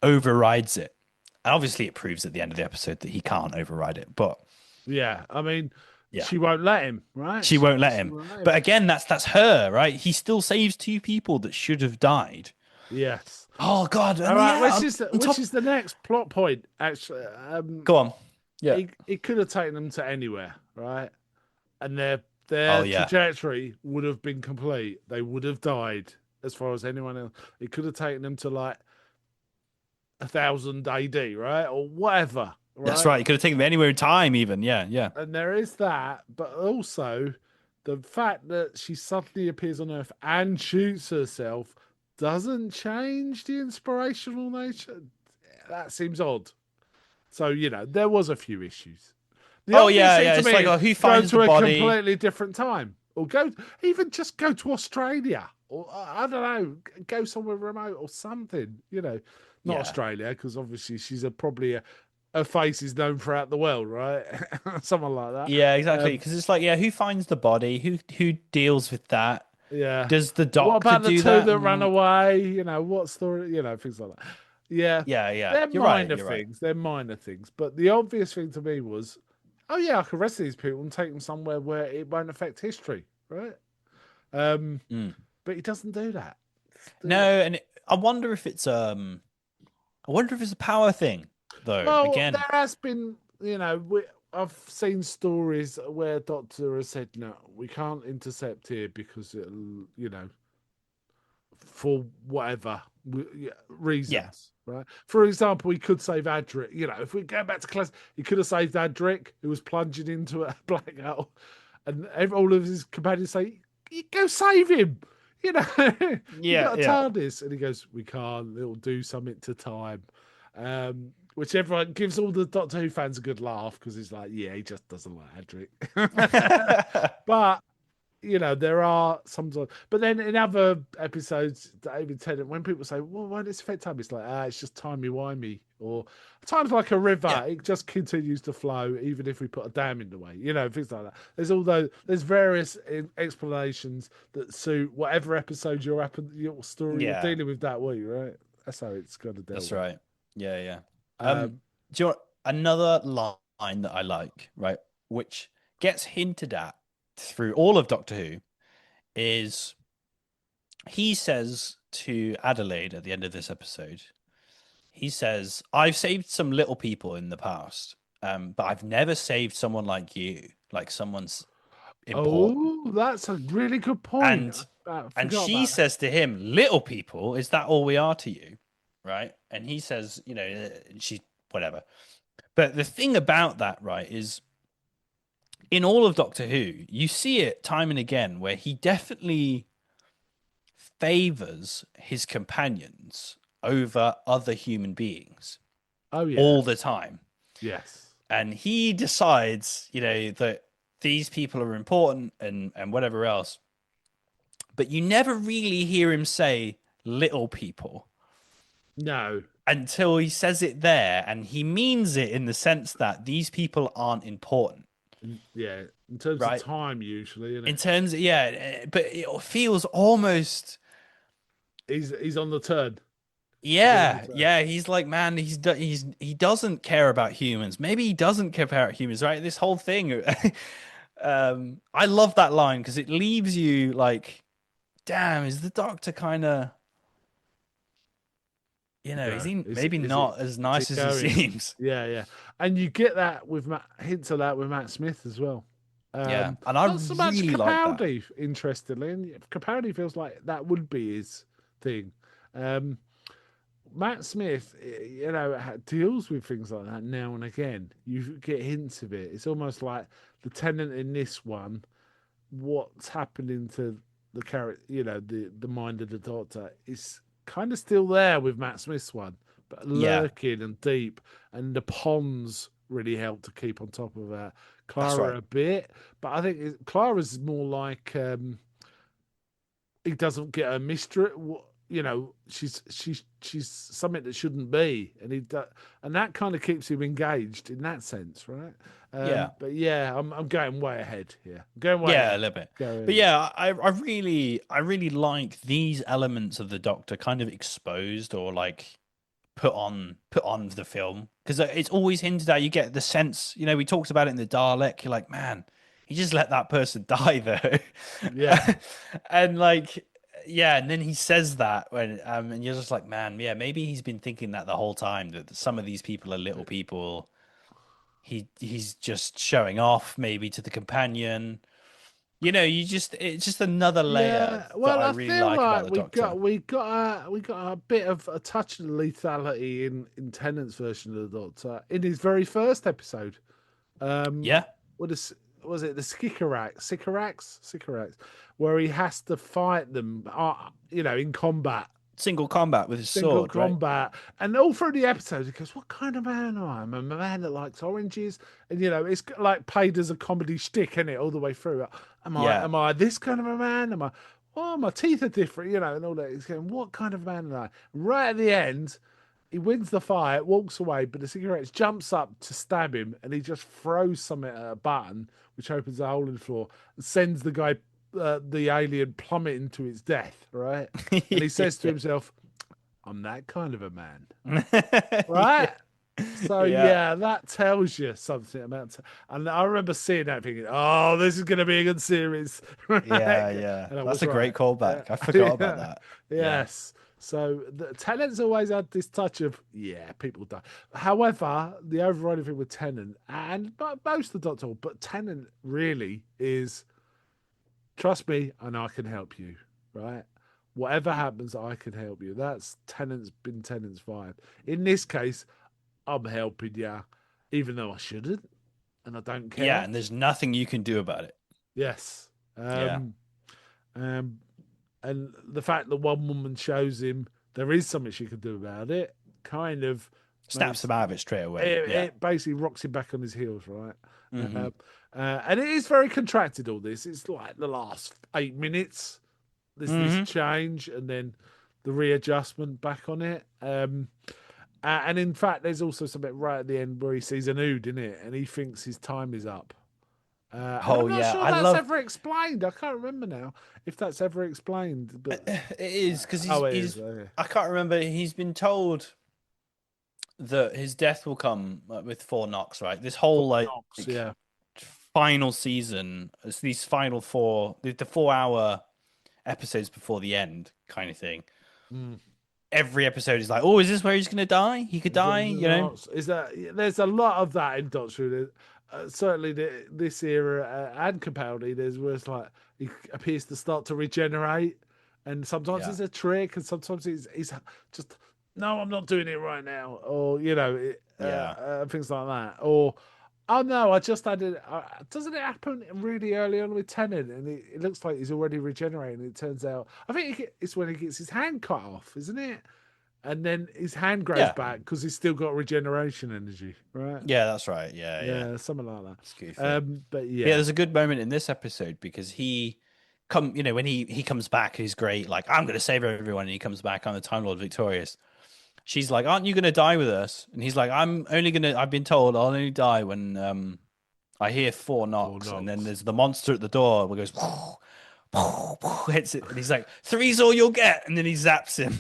overrides it. And obviously, it proves at the end of the episode that he can't override it. But yeah. I mean, yeah, she won't let him, right? she won't let She him. won't let him. But again, that's her, right? He still saves two people that should have died. Yes. Oh God! All And right, yeah, on which top. is the next plot point? Actually, Go on. Yeah. he could have taken them to anywhere, right? And Oh their yeah. trajectory would have been complete. They would have died as far as anyone else. It could have taken them to like 1000 AD, right, or whatever, That's right? right. He could have taken them anywhere in time, even. Yeah. Yeah. And there is that, but also the fact that she suddenly appears on Earth and shoots herself doesn't change the inspirational nature. That seems odd. So, there was a few issues. The Oh obvious yeah. thing Yeah. to It's me like, is oh, who go finds the to a body? completely different time or even just go to Australia. or I don't know, go somewhere remote or something. Not Yeah. Australia because obviously she's probably her face is known throughout the world, right? Someone like that. Yeah, exactly. Um, Because it's like, yeah, who finds the body? Who deals with that? yeah. Does the What doctor about the do two that? that ran away? What story? Things like that. Yeah, Yeah, yeah. they're You're right. minor You're right. things. They're minor things. But the obvious thing to me was, oh yeah, I could arrest these people and take them somewhere where it won't affect history, right? Um, Mm. but he doesn't do that. No, and I wonder if it's a power thing though. Well, there Again, has been, I've seen stories where Doctor has said, no, we can't intercept here because it'll, for whatever yeah, yeah. reasons, right? For example, he could save Adric. If we go back to class, he could have saved Adric, who was plunging into a black hole, and all of his companions say, "Go save him." You Yeah, got a yeah. TARDIS, and he goes, "We can't. It'll do something to time." Which everyone gives all the Doctor Who fans a good laugh because he's like, "Yeah, he just doesn't like Adric." But there are sometimes, but then in other episodes, David Tennant, when people say, well, why does it affect time? It's like, it's just timey-wimey. Or times like a Yeah. river, it just continues to flow, even if we put a dam in the way, things like that. There's various explanations that suit whatever episode your story you're Yeah. dealing with that week, right? That's how it's got to deal That's with. right. Yeah, yeah. Um, Do you want another line that I like, right? Which gets hinted at through all of Doctor Who is he says to Adelaide at the end of this episode, he says, I've saved some little people in the past, but I've never saved someone like you, like someone's important. oh, that's a really good point. And I and forgot she about that. says to him, little people, is that all we are to you? Right? And he says, she whatever. But the thing about that, right, is in all of Doctor Who, you see it time and again where he definitely favors his companions over other human beings Oh, yeah. all the time. Yes. And he decides, that these people are important and whatever else. But you never really hear him say little people No. until he says it there. And he means it in the sense that these people aren't important, Yeah, in terms of right? time, usually, isn't In it? terms of, yeah, but it feels almost, He's on the turn. He's on the yeah, turn. yeah. He's like, man, he doesn't care about humans. Maybe he doesn't care about humans, right? This whole thing. I love that line because it leaves you like, damn, is the Doctor kind of, is No, he is maybe is it not as is it nice as he going? seems? Yeah, yeah, and you get that with hints of that with Matt Smith as well. Yeah, and I Not so much really like that. Capaldi, interestingly, and Capaldi feels like that would be his thing. Um, Matt Smith, deals with things like that now and again. You get hints of it. It's almost like the tenant in this one, what's happening to the character, the mind of the Doctor is kind of still there with Matt Smith's one, but Yeah, lurking and deep, and the ponds really help to keep on top of that. that's Clara right. a bit, but I think Clara's more like he doesn't get a mystery. She's something that shouldn't be, and and that kind of keeps him engaged in that sense, right? Yeah. But yeah, I'm going way ahead here. I'm going way Yeah, a ahead. little bit. But Going. yeah, I really like these elements of the Doctor kind of exposed or like put on the film because it's always hinted at. You get the sense, we talked about it in the Dalek. You're like, man, he just let that person die though, Yeah, and like, yeah, and then he says that when and you're just like, man, yeah, maybe he's been thinking that the whole time that some of these people are little people. He's just showing off maybe to the companion. It's just another layer yeah. that Well, I I really feel like about like the we Doctor. got we got a bit of a touch of lethality in Tennant's version of the Doctor in his very first episode. Um, Yeah, what is was it the Sycorax, where he has to fight them, in combat, single combat with his single sword, right? combat, and all through the episode, he goes, "What kind of man am I? I'm a man that likes oranges," and it's like paid as a comedy shtick, isn't it, all the way through? Am I Yeah, am I this kind of a man? Am I? oh, my teeth are different, and all that. He's going, what kind of man am I? Right at the end, he wins the fight, walks away, but the cigarette jumps up to stab him, and he just throws something at a button, which opens a hole in the floor, and sends the guy, the alien, plummeting to his death, right? And he says to Yeah. himself, I'm that kind of a man, Yeah. right? So Yeah. yeah, that tells you something and I remember seeing that thinking, oh, this is going to be a good series, Yeah, right? yeah. And I That's was a great right. Yeah, callback. I forgot about yeah, that. Yeah. yes. So the Tennant's always had this touch of yeah, people die. However, the overriding thing with Tennant but most of the Doctor, but Tennant really is trust me, and I can help you, right? Whatever happens, I can help you. That's Tennant's vibe. In this case, I'm helping you, even though I shouldn't, and I don't Yeah, care. and there's nothing you can do about it. Yes. Yeah. Um, and the fact that one woman shows him there is something she can do about it kind of Snaps makes him out of it straight away. it, Yeah. it basically rocks him back on his heels, right? Hmm. Um, and it is very contracted, all this. It's like the last 8 minutes, there's this Hmm. change and then the readjustment back on it. And in fact, there's also something right at the end where he sees an ood in it and he thinks his time is up. And Oh I'm not yeah. sure I that's love ever explained. I can't remember now if that's ever explained. But it is because oh, it is. he's I can't remember. He's been told that his death will come with four knocks, right? This whole Knox, yeah. final season, it's these final four, the 4 hour episodes before the end kind of thing. Mm. Every episode is like, oh, is this where he's gonna die? He could die, you know? Knox is that there's a lot of that in Doctor Who. Certainly, this era and Capaldi, there's where it's like he appears to start to regenerate, and sometimes Yeah, it's a trick, and sometimes he's just no, I'm not doing it right now, or yeah, things like that, or oh no, I just had it. Doesn't it happen really early on with Tennant, and it looks like he's already regenerating? It turns out, I think it's when he gets his hand cut off, isn't it? And then his hand grows yeah, back because he's still got regeneration energy, right? yeah. That's right. Yeah, yeah. Yeah, something like It's that. goofy. But Yeah, yeah, there's a good moment in this episode because when he comes back, he's great. Like, I'm gonna save everyone, and he comes back on the Time Lord victorious. She's like, "Aren't you gonna die with us?" And he's like, I've been told I'll only die when I hear four or knocks, and then knocks. there's the monster at the door who goes hits it, and he's like, "Three's all you'll get," and then he zaps him.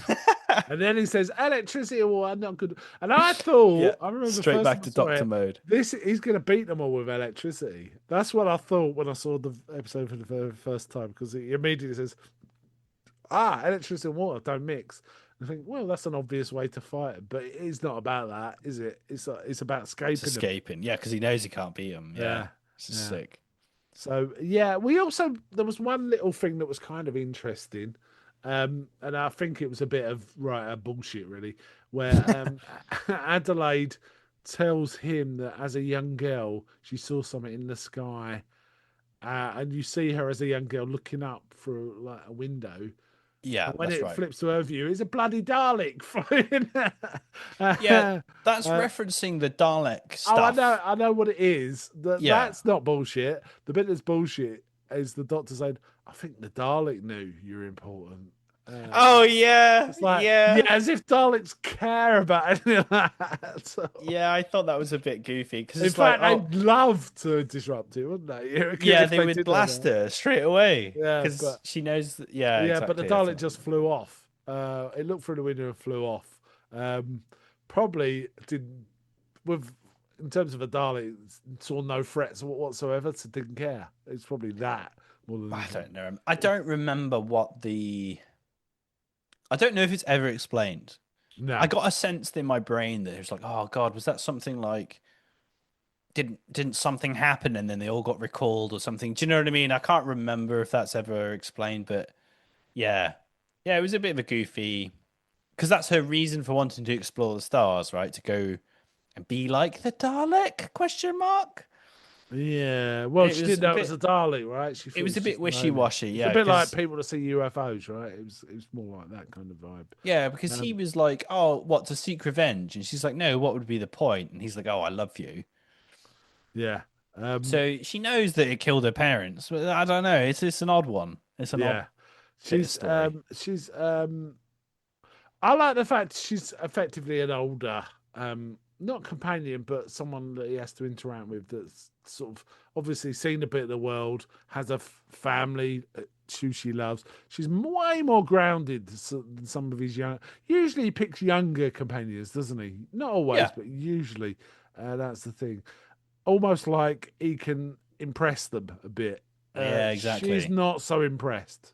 And then he says, electricity or I'm not good. And I Yeah, thought, I remember the straight first back time I to saw Doctor it, mode. he's going to beat them all with electricity. That's what I thought when I saw the episode for the first time because he immediately says, electricity and water don't mix. And I think, well, that's an obvious way to fight it, but it's not about that, is it? It's about It's escaping them. escaping, yeah, because he knows he can't beat him. Yeah, Yeah, this is yeah. sick. So yeah, we also there was one little thing that was kind of interesting, and I think it was a bit of bullshit really, where Adelaide tells him that as a young girl she saw something in the sky, and you see her as a young girl looking up through like a window, Yeah, and when that's it right. flips to her view, it's a bloody Dalek flying. Yeah, uh, that's uh, referencing the Dalek Oh, stuff. I know what it is. Yeah. That's not bullshit. The bit that's bullshit is the doctor saying, "I think the Dalek knew you're important." Oh yeah, It's like, yeah, yeah, as if Daleks care about anything like that. So, yeah. I thought that was a bit goofy because in it's like, fact, oh, they'd love to disrupt it, wouldn't they? yeah, If they they would did know blast that. her straight away Yeah, because she knows that. Yeah, but the exactly. I Dalek thought. just flew off. It looked through the window and flew off. Probably did with in terms of a Dalek, saw no threats whatsoever, so didn't care. It's probably that more than I anything. don't know. I don't remember what the. I don't know if it's ever explained. I No, got a sense in my brain that it was like, oh God, was that something like didn't something happen and then they all got recalled or something? Do you know what I mean? I can't remember if that's ever explained, but yeah, yeah, it was a bit of a goofy because that's her reason for wanting to explore the stars, right? To go and be like the Dalek? Question mark. yeah. Well, And it she was didn't a know it was bit. a Dalek, right? She It thought it was was a bit just an wishy alien. washy, It's a yeah. bit like Because people that see UFOs, right? It was more like that kind of vibe. yeah, because he Um, was like, "Oh, what to seek revenge?" And she's like, "No, what would be the point?" And he's like, "Oh, I love you." yeah, um, So she knows that it killed her parents, but I don't know. It's an odd one. It's an odd. yeah. Bit of story. She's I like the fact she's effectively an older, not companion, but someone that he has to interact with that's sort of obviously seen a bit of the world, has a family who she loves. She's way more grounded than some of his young. Usually he picks younger companions, doesn't he? Not always, Yeah, but usually that's the thing. Almost like he can impress them a bit. yeah, She's exactly. not so impressed.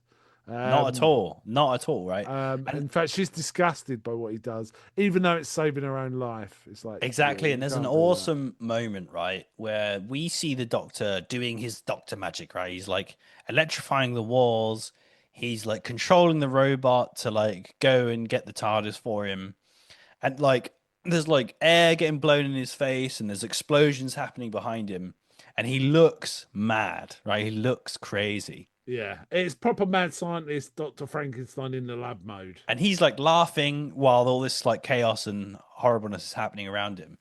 Not at Um, all. Not at all, right? And in fact, she's disgusted by what he does, even though it's saving her own life. It's like, yeah, exactly. And you there's an can't do that. awesome moment, right, where we see the Doctor doing his Doctor magic, right? He's like electrifying the walls. He's like controlling the robot to like go and get the TARDIS for him. And like there's like air getting blown in his face and there's explosions happening behind him. And he looks mad, right? He looks crazy. Yeah, it's proper mad scientist Dr. Frankenstein in the lab mode. And he's like laughing while all this like chaos and horribleness is happening around him.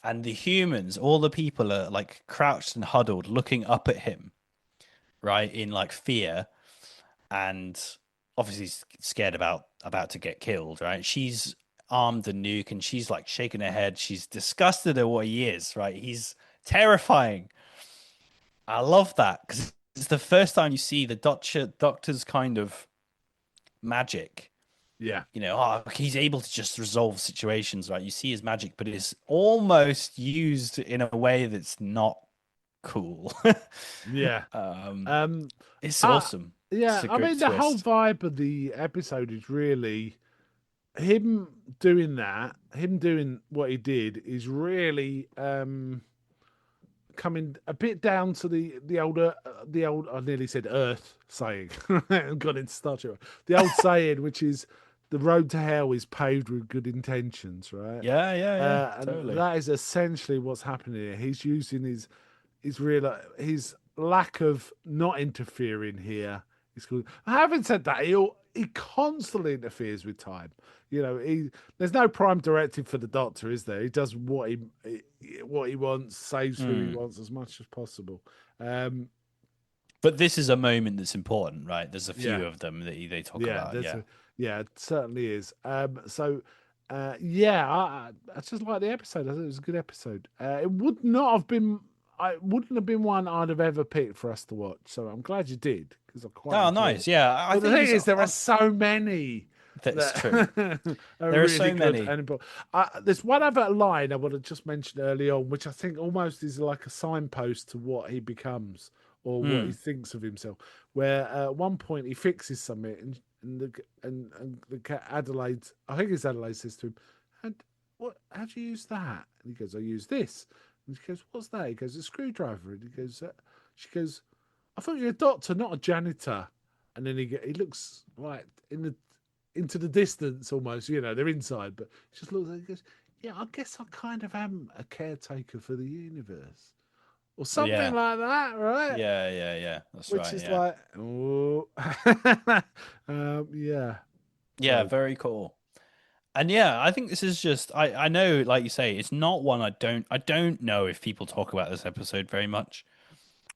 And the humans, all the people are like crouched and huddled, looking up at him, right, in like fear, and obviously scared about to get killed, right? She's armed the nuke, and she's like shaking her head. She's disgusted at what he is, right? He's terrifying. I love that because it's the first time you see the doctor's kind of magic. Yeah, He's able to just resolve situations, right? You see his magic, but it's almost used in a way that's not cool. yeah. um, Um, it's uh, awesome. yeah. It's a I great mean, the whole twist. vibe of the episode is really him doing that. Him doing what he did is really coming a bit down to the old I nearly said Earth saying and got into Star Trek. The old saying, which is the road to hell is paved with good intentions, right? Yeah, yeah, yeah, And totally. that is essentially what's happening here. He's using his lack of not interfering here. He's called. I haven't said that he constantly interferes with time. There's no prime directive for the Doctor, is there? He does what he wants, saves who he Mm. wants as much as possible. Um, But this is a moment that's important, right? There's a yeah, few of them that they talk yeah, about. Yeah. yeah, it certainly is. Yeah, I just like the episode. I thought it was a good episode. It would not have been. I wouldn't have been one I'd have ever picked for us to watch. So I'm glad you did because I quite Oh, enjoyed nice. it. Yeah, I But the think thing it's is, there are on. so many That's true. that are There are really so good many. and important. There's one other line I would have just mentioned early on, which I think almost is like a signpost to what he becomes or what he Mm. thinks of himself. Where at one point he fixes something, and the cat Adelaide, I think it's Adelaide, says to him, "And what? How do you use that?" And he goes, "I use this." And she goes, "What's that?" He goes, "A screwdriver." And he goes, she goes, "I thought you're a doctor, not a janitor." And then he looks right into the distance almost. They're inside, but he just looks. He goes, "Yeah, I guess I kind of am a caretaker for the universe, or something Yeah. like that, right?" Yeah, yeah, yeah. That's Which right. is Yeah. like, oh, yeah. Yeah, So very cool. And yeah, I think this is just I know, like you say, it's not one I don't know if people talk about this episode very much,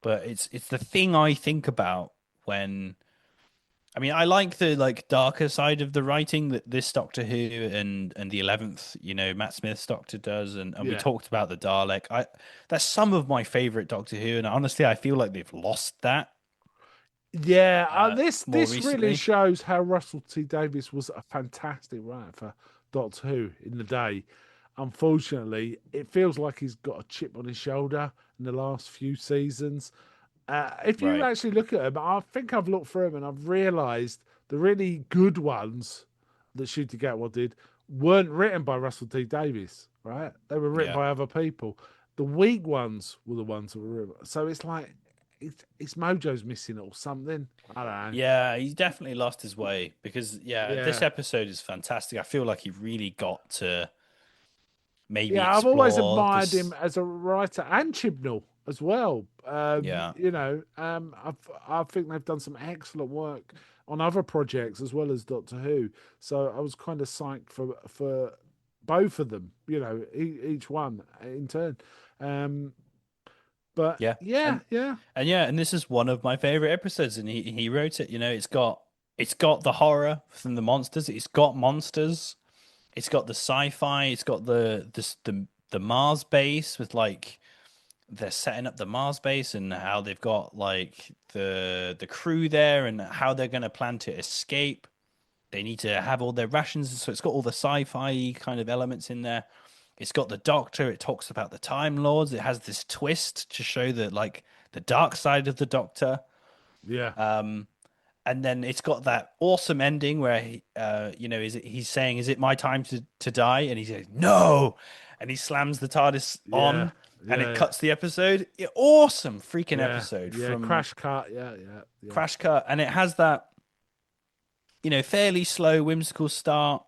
but it's the thing I think about when I mean I like the like darker side of the writing that this Doctor Who and the 11th, Matt Smith's Doctor does, and we yeah, talked about the Dalek. That's some of my favorite Doctor Who, and honestly I feel like they've lost that yeah. This more this really recently. shows how Russell T Davies was a fantastic writer for Doctor Who in the day. Unfortunately, it feels like he's got a chip on his shoulder in the last few seasons. If you Right. actually look at them, I think I've looked through them and I've realised the really good ones that Shooty Gatwa did weren't written by Russell T Davies, right? They were written Yeah. by other people. The weak ones were the ones that were written. So it's like it's mojo's missing or something. I don't know. Yeah, he's definitely lost his way because yeah, this Yeah. episode is fantastic. I feel like he really got to maybe Yeah, I've always explore admired this. him as a writer and Chibnall as well. Yeah, I think they've done some excellent work on other projects as well as Doctor Who. So I was kind of psyched for both of them. Each one in turn. Um, but yeah, yeah, and yeah, and yeah, and this is one of my favorite episodes, and he wrote it. It's got It's got the horror from the monsters. It's got monsters. It's got the sci-fi. It's got the Mars base with like they're setting up the Mars base and how they've got like the crew there and how they're going to plan to escape. They need to have all their rations, so it's got all the sci-fi kind of elements in there. It's got the Doctor. It talks about the Time Lords. It has this twist to show that like the dark side of the Doctor. Yeah, Um, and then it's got that awesome ending where he's saying, "Is it my time to die?" And he says, "No," and he slams the TARDIS yeah, on, and it yeah, cuts the episode. Yeah, awesome freaking yeah, episode yeah. from Crash cut. Yeah, yeah, yeah, Crash Cut, and it has that fairly slow, whimsical start.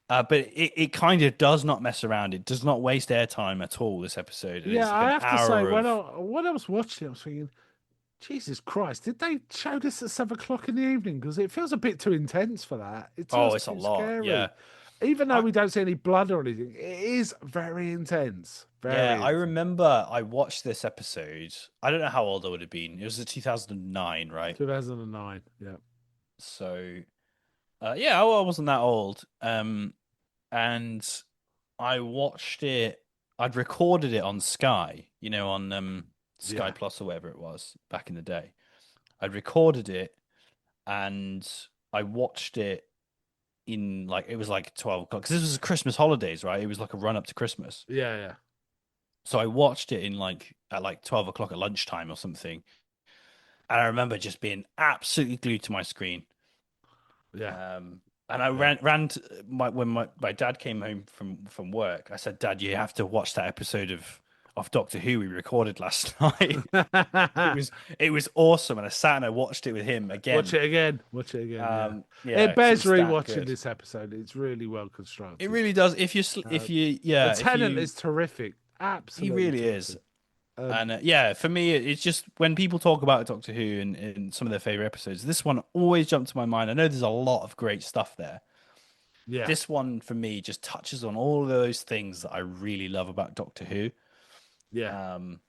But it kind of does not mess around. It does not waste airtime at all, this episode. And yeah. it's like I an have to say, hour when of, I was watching, it, I was thinking, Jesus Christ, did they show this at 7 o'clock in the evening? Because it feels a bit too intense for that. It oh, feels it's a too lot. scary. Yeah. Even though I, we don't see any blood or anything, it is very intense. yeah, Very I intense. remember I watched this episode. I don't know how old I would have been. It was 2009, right? 2009. Yeah. So, yeah, I wasn't that old. And I watched it. I'd recorded it on Sky, on Sky Yeah. Plus or whatever it was back in the day. I'd recorded it and I watched it in like it was like 12 o'clock because this was Christmas holidays, right? It was like a run up to Christmas. Yeah. Yeah. So I watched it in like at like 12 o'clock at lunchtime or something. And I remember just being absolutely glued to my screen. Yeah. And I Yeah. ran to when my dad came home from work. I said, "Dad, you have to watch that episode of Doctor Who we recorded last night." It was it was awesome, and I sat and I watched it with him Watch again. it again. Watch it again. Yeah. Yeah, It 'cause bears it's that rewatching good. this episode. It's really well It constructed. really does. Uh, the If tenant you is terrific. he Absolutely really is. terrific. Um, And yeah, for me, it's just when people talk about Doctor Who and some of their favorite episodes, this one always jumped to my mind. I know there's a lot of great stuff there. yeah. This one for me just touches on all of those things that I really love about Doctor Who. Yeah. Um,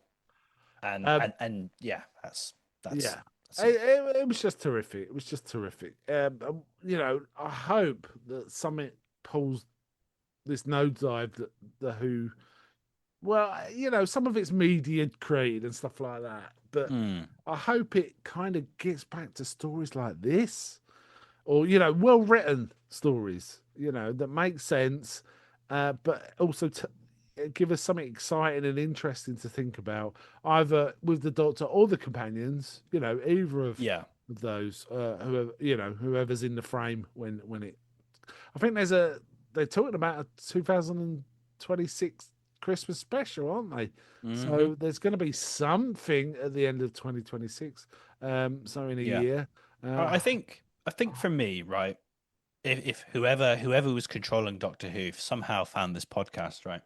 and Um, and and yeah, that's yeah. that's it. It was just terrific. It was just terrific. I hope that Summit pulls this nosedive that the Who. Well, some of it's media created and stuff like that, but Mm, I hope it kind of gets back to stories like this, or well written stories, that make sense, but also give us something exciting and interesting to think about, either with the Doctor or the companions. Either yeah. of those, whoever's in the frame when it. I think they're talking about a 2026 Christmas special, aren't they? Hmm. So there's going to be something at the end of 2026. So in a Yeah. year. I Uh, think for me, right, if whoever was controlling Doctor Who somehow found this podcast, right,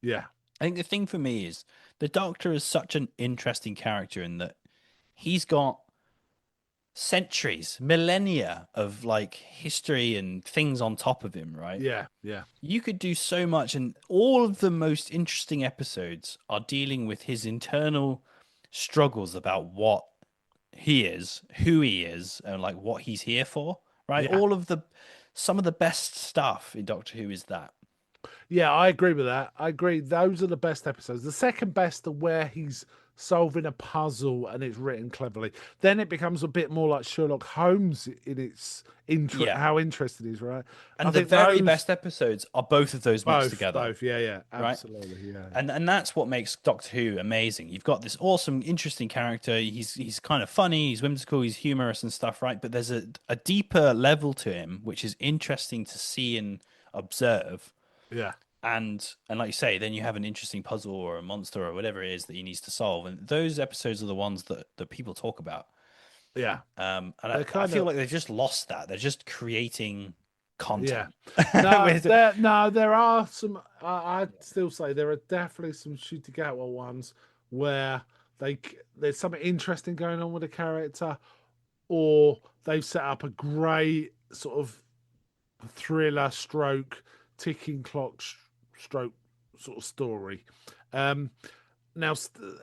yeah, I think the thing for me is the Doctor is such an interesting character in that he's got centuries, millennia of like history and things on top of him, right? yeah, yeah, You could do so much, and all of the most interesting episodes are dealing with his internal struggles about what he is, who he is, and like what he's here for, right? yeah. Some of the best stuff in Doctor Who is that. Yeah, I agree with that. I agree. Those are the best episodes. The second best are where he's solving a puzzle and it's written cleverly. Then it becomes a bit more like Sherlock Holmes in its Yeah. how interested it is, right? I And the think very those best episodes are both of those mixed together, both, yeah, yeah, right? absolutely, yeah, And that's what makes Doctor Who amazing. You've got this awesome, interesting character. He's kind of funny, he's whimsical, he's humorous and stuff, right? But there's a deeper level to him, which is interesting to see and observe. yeah, And like you say, then you have an interesting puzzle or a monster or whatever it is that he needs to solve. And those episodes are the ones that people talk about. yeah. And They're I kind feel of like they've just lost that. They're just creating yeah. content. No, there are some. I'd still say there are definitely some Shootigawa ones where there's something interesting going on with the character, or they've set up a great sort of thriller stroke ticking clock stroke sort of story. Um, Now,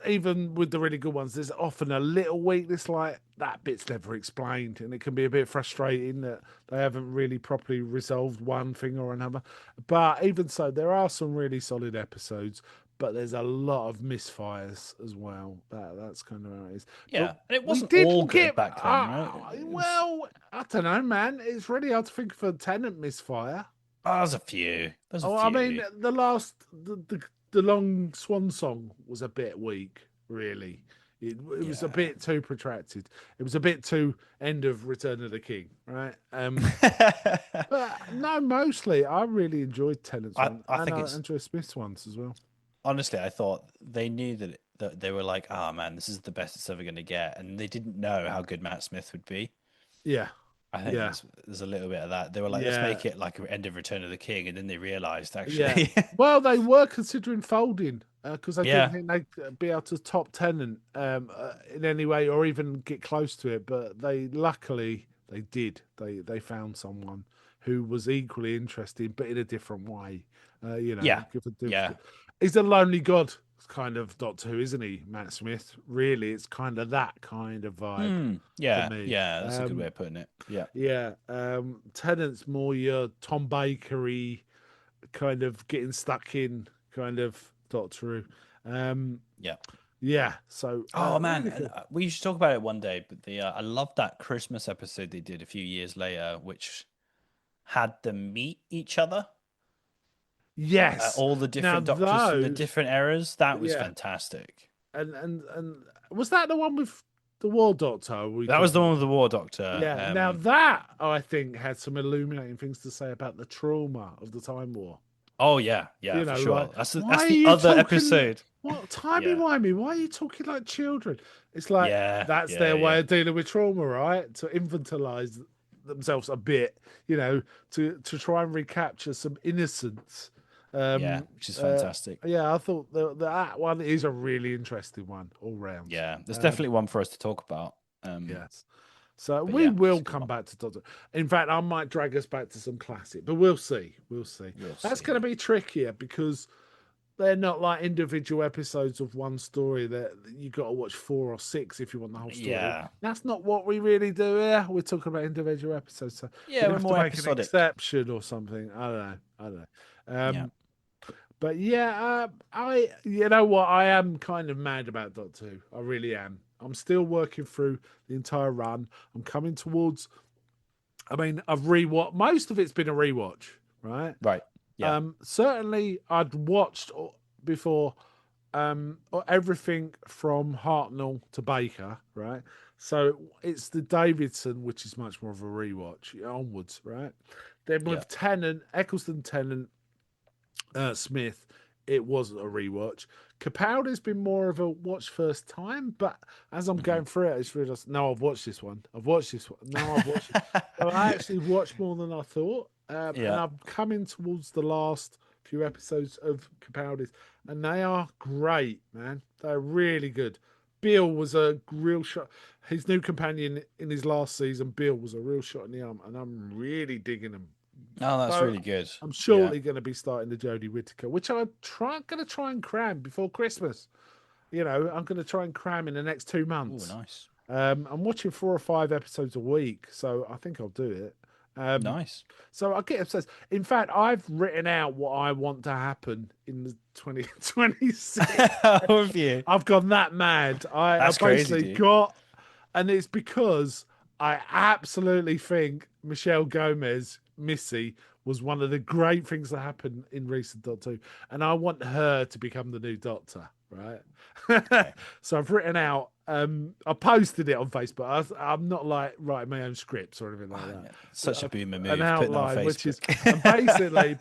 even with the really good ones, there's often a little weakness. Like that bit's never explained, and it can be a bit frustrating that they haven't really properly resolved one thing or another. But even so, there are some really solid episodes, but there's a lot of misfires as well. That's kind of how it is. But Yeah, and it we wasn't all didn't good get. back then, right? It was, Well, I don't know, man. It's really hard to think of a Tenant misfire. oh, there's a few. There's a Oh, I mean, few. the long swan song was a bit weak, really. It was a Yeah. bit too protracted. It was a bit too end of Return of the King, right? But no, mostly I really enjoyed Tennant's one, I and think I it's enjoy Smith's ones as well. honestly, I thought they knew that they were like, oh man, this is the best it's ever going to get, and they didn't know how good Matt Smith would be. Yeah, I think yeah, there's a little bit of that. They were like, let's yeah, make it like an end of Return of the King, and then they realized yeah. actually, Well, they were considering folding because I didn't yeah, think they'd be able to top Tennant in any way or even get close to it. But they luckily they did. They found someone who was equally interested, but in a different way. yeah, Give a yeah, he's a lonely god kind of Doctor Who, isn't he, Matt Smith? Really, it's kind of that kind of vibe for yeah, me. yeah. That's a good way of putting it. Yeah, Yeah, Tennant's more your Tom Bakery kind of getting stuck in kind of Doctor Who. Um, yeah. yeah, so Oh man, really and good. we should talk about it one day. But the I love that Christmas episode they did a few years later, which had them meet each other. Yes. All the Now different doctors from the those, different eras. That was yeah, fantastic. and was that the one with the War Doctor? Are we That was the talking one about? with the War Doctor. Yeah. Now that I think had some illuminating things to say about the trauma of the Time War. Oh yeah, yeah, for Like, sure. why That's are the you other talking? episode. What timey Yeah, wimey? Why are you talking like children? It's like yeah, that's yeah, their way yeah, of dealing with trauma, right? To infantilize themselves a bit, to try and recapture some innocence. yeah. Um, Which is uh, fantastic. yeah, I thought that one is a really interesting one all round. Yeah, there's Um, definitely one for us to talk about. yes. So But we yeah, it's will a good come one. back to Doctor. In fact, I might drag us back to some classic, but we'll see. We'll see. We'll That's going to see. be trickier because they're not like individual episodes of one story that you got to watch 4 or 6 if you want the whole story. Yeah, That's not what we really do here. We're talking about individual episodes, so yeah, we'd we're have to more make an episodic. exception or something. I don't know. I don't know. Yeah. But yeah, you know what? I am kind of mad about Doctor Who. I really am. I'm still working through the entire run. I'm coming towards. I mean, I've rewatched most of it's been a rewatch, right? Right. Yeah. Certainly, I'd watched before everything from Hartnell to Baker, right? So it's the Davidson, which is much more of a rewatch onwards, right? Then Yeah. with Tennant, Eccleston, Tennant, Smith, it was a rewatch. Capaldi's been more of a watch first time, but as I'm Hmm. going through it, I just realised, no, I've watched this one. I've watched this one. No, I've watched it. So I actually watched more than I thought. And Yeah. I'm coming towards the last few episodes of Capaldi's, and they are great, man. They're really good. Bill was a real shot. His new companion in his last season, Bill, was a real shot in the arm, and I'm really digging him. Oh, that's So really good. I'm Yeah. shortly going to be starting the Jodie Whittaker, which going to try and cram before Christmas. I'm going to try and cram in the next two Oh, months. nice. I'm watching 4 or 5 episodes a week, so I think I'll do it. Um, Nice. so I'll get obsessed. In fact, I've written out what I want to happen in the 2026. How have you? I've gone that mad. I That's crazy, basically dude. got, and it's because I absolutely think Michelle Gomez, Missy, was one of the great things that happened in recent Doctor Who, and I want her to become the new Doctor, right? Okay. So I've written out. I posted it on Facebook. I'm not like writing my own scripts or anything like Oh, that. yeah. Such a boomer An move, putting that on outline, which is, Facebook. and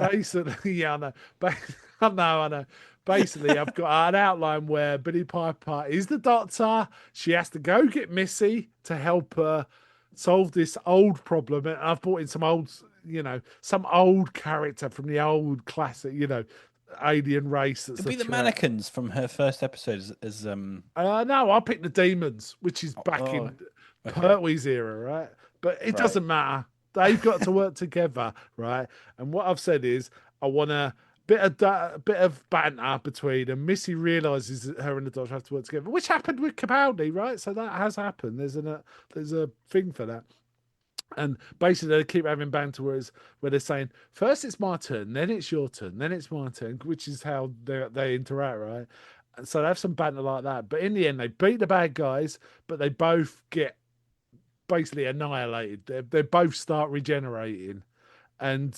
basically, yeah, I know. I know. Basically, I've got an outline where Billy Piper is the Doctor. She has to go get Missy to help her solve this old problem. And I've brought in some old character from the old classic, alien race that's Could the be the threat. mannequins from her first episode as No, I'll pick the demons, which is back oh, in okay. Pertwee's era, right? But it Right. doesn't matter. They've got to work together, right? And what I've said is, I want to. bit of banter between them. Missy realizes that her and the Doctor have to work together, which happened with Capaldi, right? So that has happened. There's a thing for that. And basically, they keep having banter where they're saying, first it's my turn, then it's your turn, then it's my turn, which is how they interact, right? And so they have some banter like that. But in the end, they beat the bad guys, but they both get basically annihilated. They both start regenerating. And,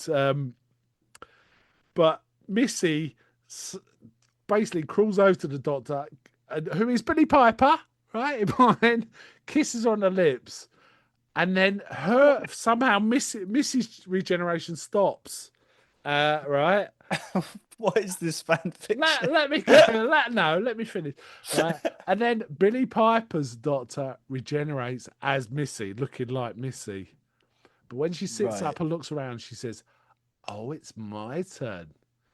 but Missy basically crawls over to the Doctor, who is Billy Piper, right? Behind, kisses her on the lips, and then her somehow Missy's regeneration stops. Right? What is this fan fiction? Let me let me finish. Right, and then Billy Piper's Doctor regenerates as Missy, looking like Missy. But when she sits Right. up and looks around, she says, "Oh, it's my turn."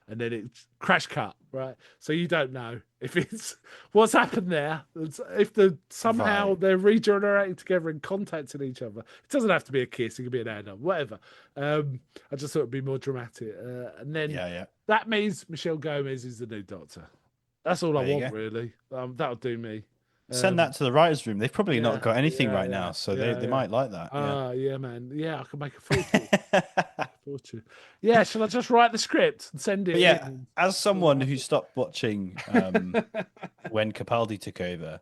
And then it's crash cut, right? So you don't know if it's what's happened there. If somehow Right. they're regenerating together and contacting each other. It doesn't have to be a kiss; it could be an hand up, whatever. I just thought it'd be more dramatic. And then Yeah, yeah. that means Michelle Gomez is the new Doctor. That's all I There you want, go. really. That'll do me. Send Um, that to the writers' room. They've probably not yeah, got anything yeah, right yeah, now, so yeah, they yeah. might like that. Yeah. Yeah, man. Yeah, I can make a fortune. Fortune. Yeah, shall I just write the script and send But it yeah, in? as See what someone who happens? stopped watching when Capaldi took over,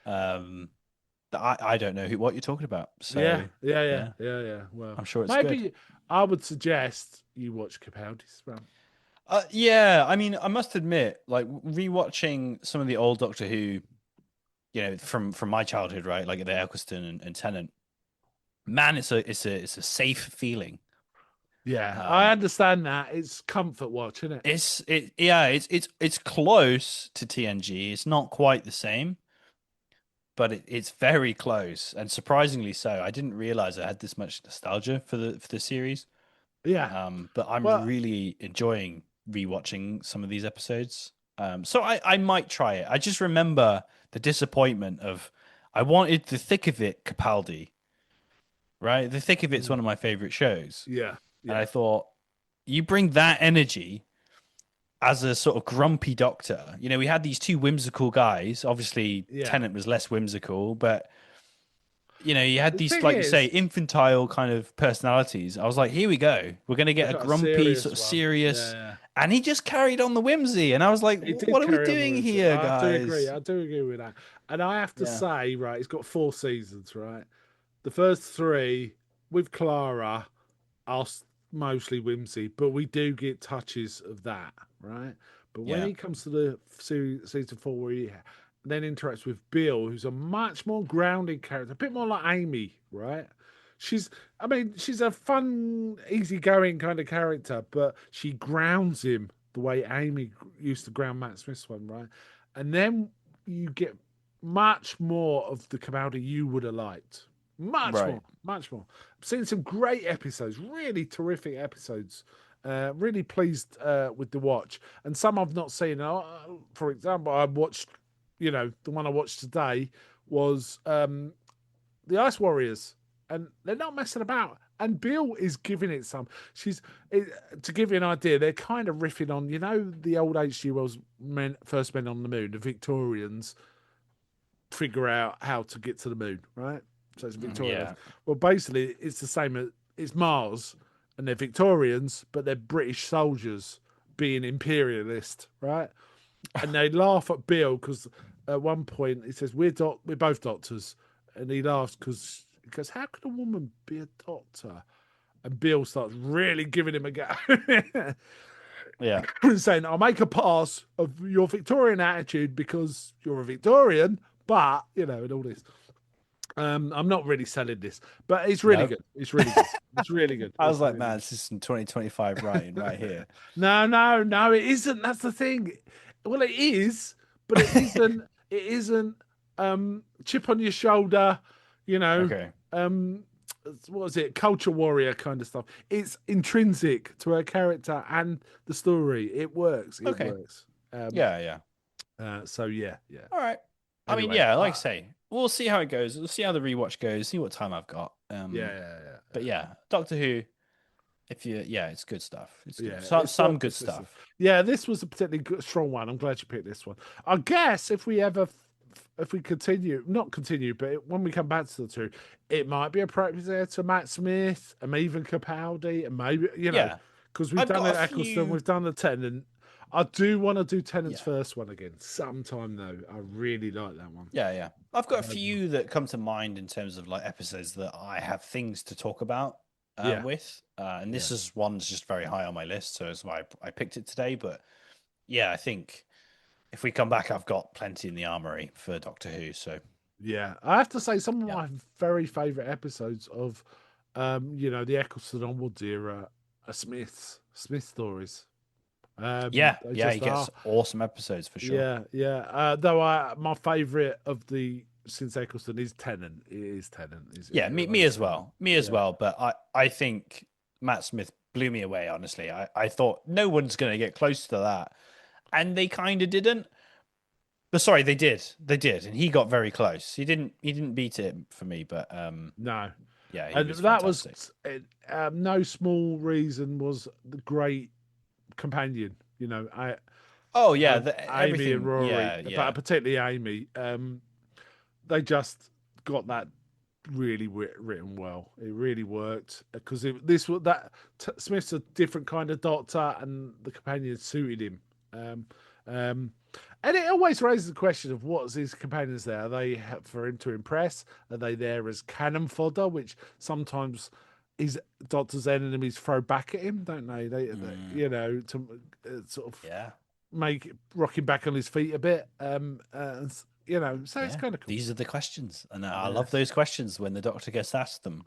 um, I don't know what you're talking about. Yeah, So yeah, yeah, yeah, yeah, yeah. Well, I'm sure it's good. maybe I would suggest you watch Capaldi's run. Yeah, I mean, I must admit, like rewatching some of the old Doctor Who, from my childhood, right, like the Eccleston and Tennant. Man, it's a safe feeling. Yeah, I Um, understand that. It's comfort watch, isn't it? it's close to TNG. It's not quite the same, but it's very close, and surprisingly so. I didn't realize I had this much nostalgia for the series. Yeah. But I'm Well, really enjoying rewatching some of these episodes. So I might try it. I just remember the disappointment of I wanted the thick of it Capaldi, right? The thick of it's mm, one of my favorite shows, yeah, and I yeah, thought you bring that energy as a sort of grumpy doctor. We had these two whimsical guys. Obviously, yeah. Tennant was less whimsical, but you had The these, thing like you say, is, infantile kind of personalities. I was like, here we go. We're going to we get a got a grumpy, sort serious of one. Yeah, serious. yeah. And he just carried on the whimsy. And I was like, He did what are we carry on the doing roots. here, I do agree. guys? I do agree with that. And I have to Yeah. say, right, it's got 4 seasons, right? The first three with Clara are mostly whimsy, but we do get touches of that, right? But when Yeah. he comes to the season four, where he then interacts with Bill, who's a much more grounded character, a bit more like Amy, right? She's, I mean, she's a fun, easygoing kind of character, but she grounds him the way Amy used to ground Matt Smith's one, right? And then you get much more of the Capaldi you would have liked. Much Right. more, much more. I've seen some great episodes, really terrific episodes. Really pleased with the watch, and some I've not seen. For example, I watched, the one I watched today was the Ice Warriors, and they're not messing about. And Bill is giving it some. To give you an idea, they're kind of riffing on, the old H.G. Wells first men on the moon, the Victorians figure out how to get to the moon, right? So it's Victorian. Yeah. Well, basically, it's the same as it's Mars, and they're Victorians, but they're British soldiers being imperialist, right? And they laugh at Bill because at one point he says, we're both doctors," and he laughs because he goes, "How could a woman be a doctor?" And Bill starts really giving him a go, Yeah. saying, "I'll make a pass of your Victorian attitude because you're a Victorian, but and all this." I'm not really selling this, but it's really No. good. It's really good. It's really good. I was It's like, really man, good. this is some 2025 writing right here. No, no, no, it isn't. That's the thing. Well, it is, but it isn't. It isn't. Chip on your shoulder. You know. Okay. Um, what was it? Culture warrior kind of stuff. It's intrinsic to her character and the story. It works. It Okay. works. Um. Yeah, yeah. So yeah, yeah. All right. I mean, Anyway, yeah, like I say, we'll see how it goes. We'll see how the rewatch goes, see what time I've got. yeah, yeah, yeah, But yeah, Doctor Who, If you, yeah, it's good stuff. It's good. Yeah, it's Some worth good persisting. stuff. Yeah, this was a particularly good, strong one. I'm glad you picked this one. I guess if we ever, if we continue, not continue, but when we come back to the two, it might be appropriate to Matt Smith and even Capaldi, and maybe Yeah, because we've I've done got it a Eccleston, few. we've done the Tennant. I do want to do Tennant's Yeah, first one again sometime though. I really like that one. yeah. I've got a Um, few that come to mind in terms of like episodes that I have things to talk about yeah, with, and yeah, this is one that's just very high on my list, so that's why I picked it today. But yeah, I think if we come back, I've got plenty in the armory for Doctor Who. So yeah. I have to say, some of yeah, my very favourite episodes of, the Eccleston onwards era are Smith stories. They yeah. just He gets are. awesome episodes for sure. Yeah, yeah. Though my favourite of the since Eccleston is Tennant. It is Tennant. Yeah, It me remains as Tennant. well. Me as Yeah, well. But I think Matt Smith blew me away, honestly. I thought no one's going to get close to that. And they kind of didn't. But sorry, they did. They did. And he got very close. He didn't beat it for me, but no, yeah, he and was that was fantastic. no small reason was the great companion. Oh yeah, Amy and everything. Rory, Yeah, but yeah. particularly Amy. They just got that really written well. It really worked because this was that Smith's a different kind of doctor, and the companion suited him. Um, um, and it always raises the question of what's his companions there? Are they for him to impress? Are they there as cannon fodder, which sometimes his doctor's enemies throw back at him, don't they? Mm, To sort of yeah. make rock him back on his feet a bit. So it's Yeah. kind of cool. These are the questions. And I love Yes. those questions when the doctor gets asked them.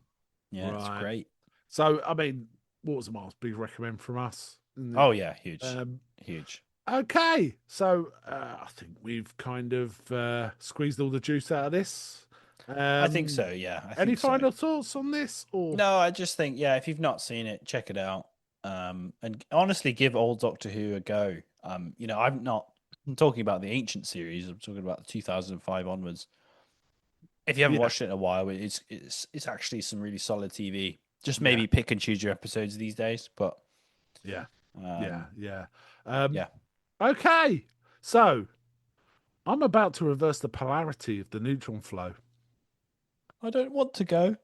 Yeah, it's Right. great. So, I mean, Waters and Miles, big recommend from us, isn't it? Oh yeah, huge. Um, Huge. okay. So, I think we've kind of squeezed all the juice out of this. I think Um, so, yeah. I any think so. final thoughts on this? Or, No, I just think, yeah, if you've not seen it, check it out. And honestly, give old Doctor Who a go. I'm not I'm talking about the ancient series. I'm talking about the 2005 onwards. If you haven't yeah, watched it in a while, it's actually some really solid TV. Just yeah, maybe pick and choose your episodes these days, but yeah, yeah, um, yeah. Um, yeah, okay. So, I'm about to reverse the polarity of the neutron flow. I don't want to go.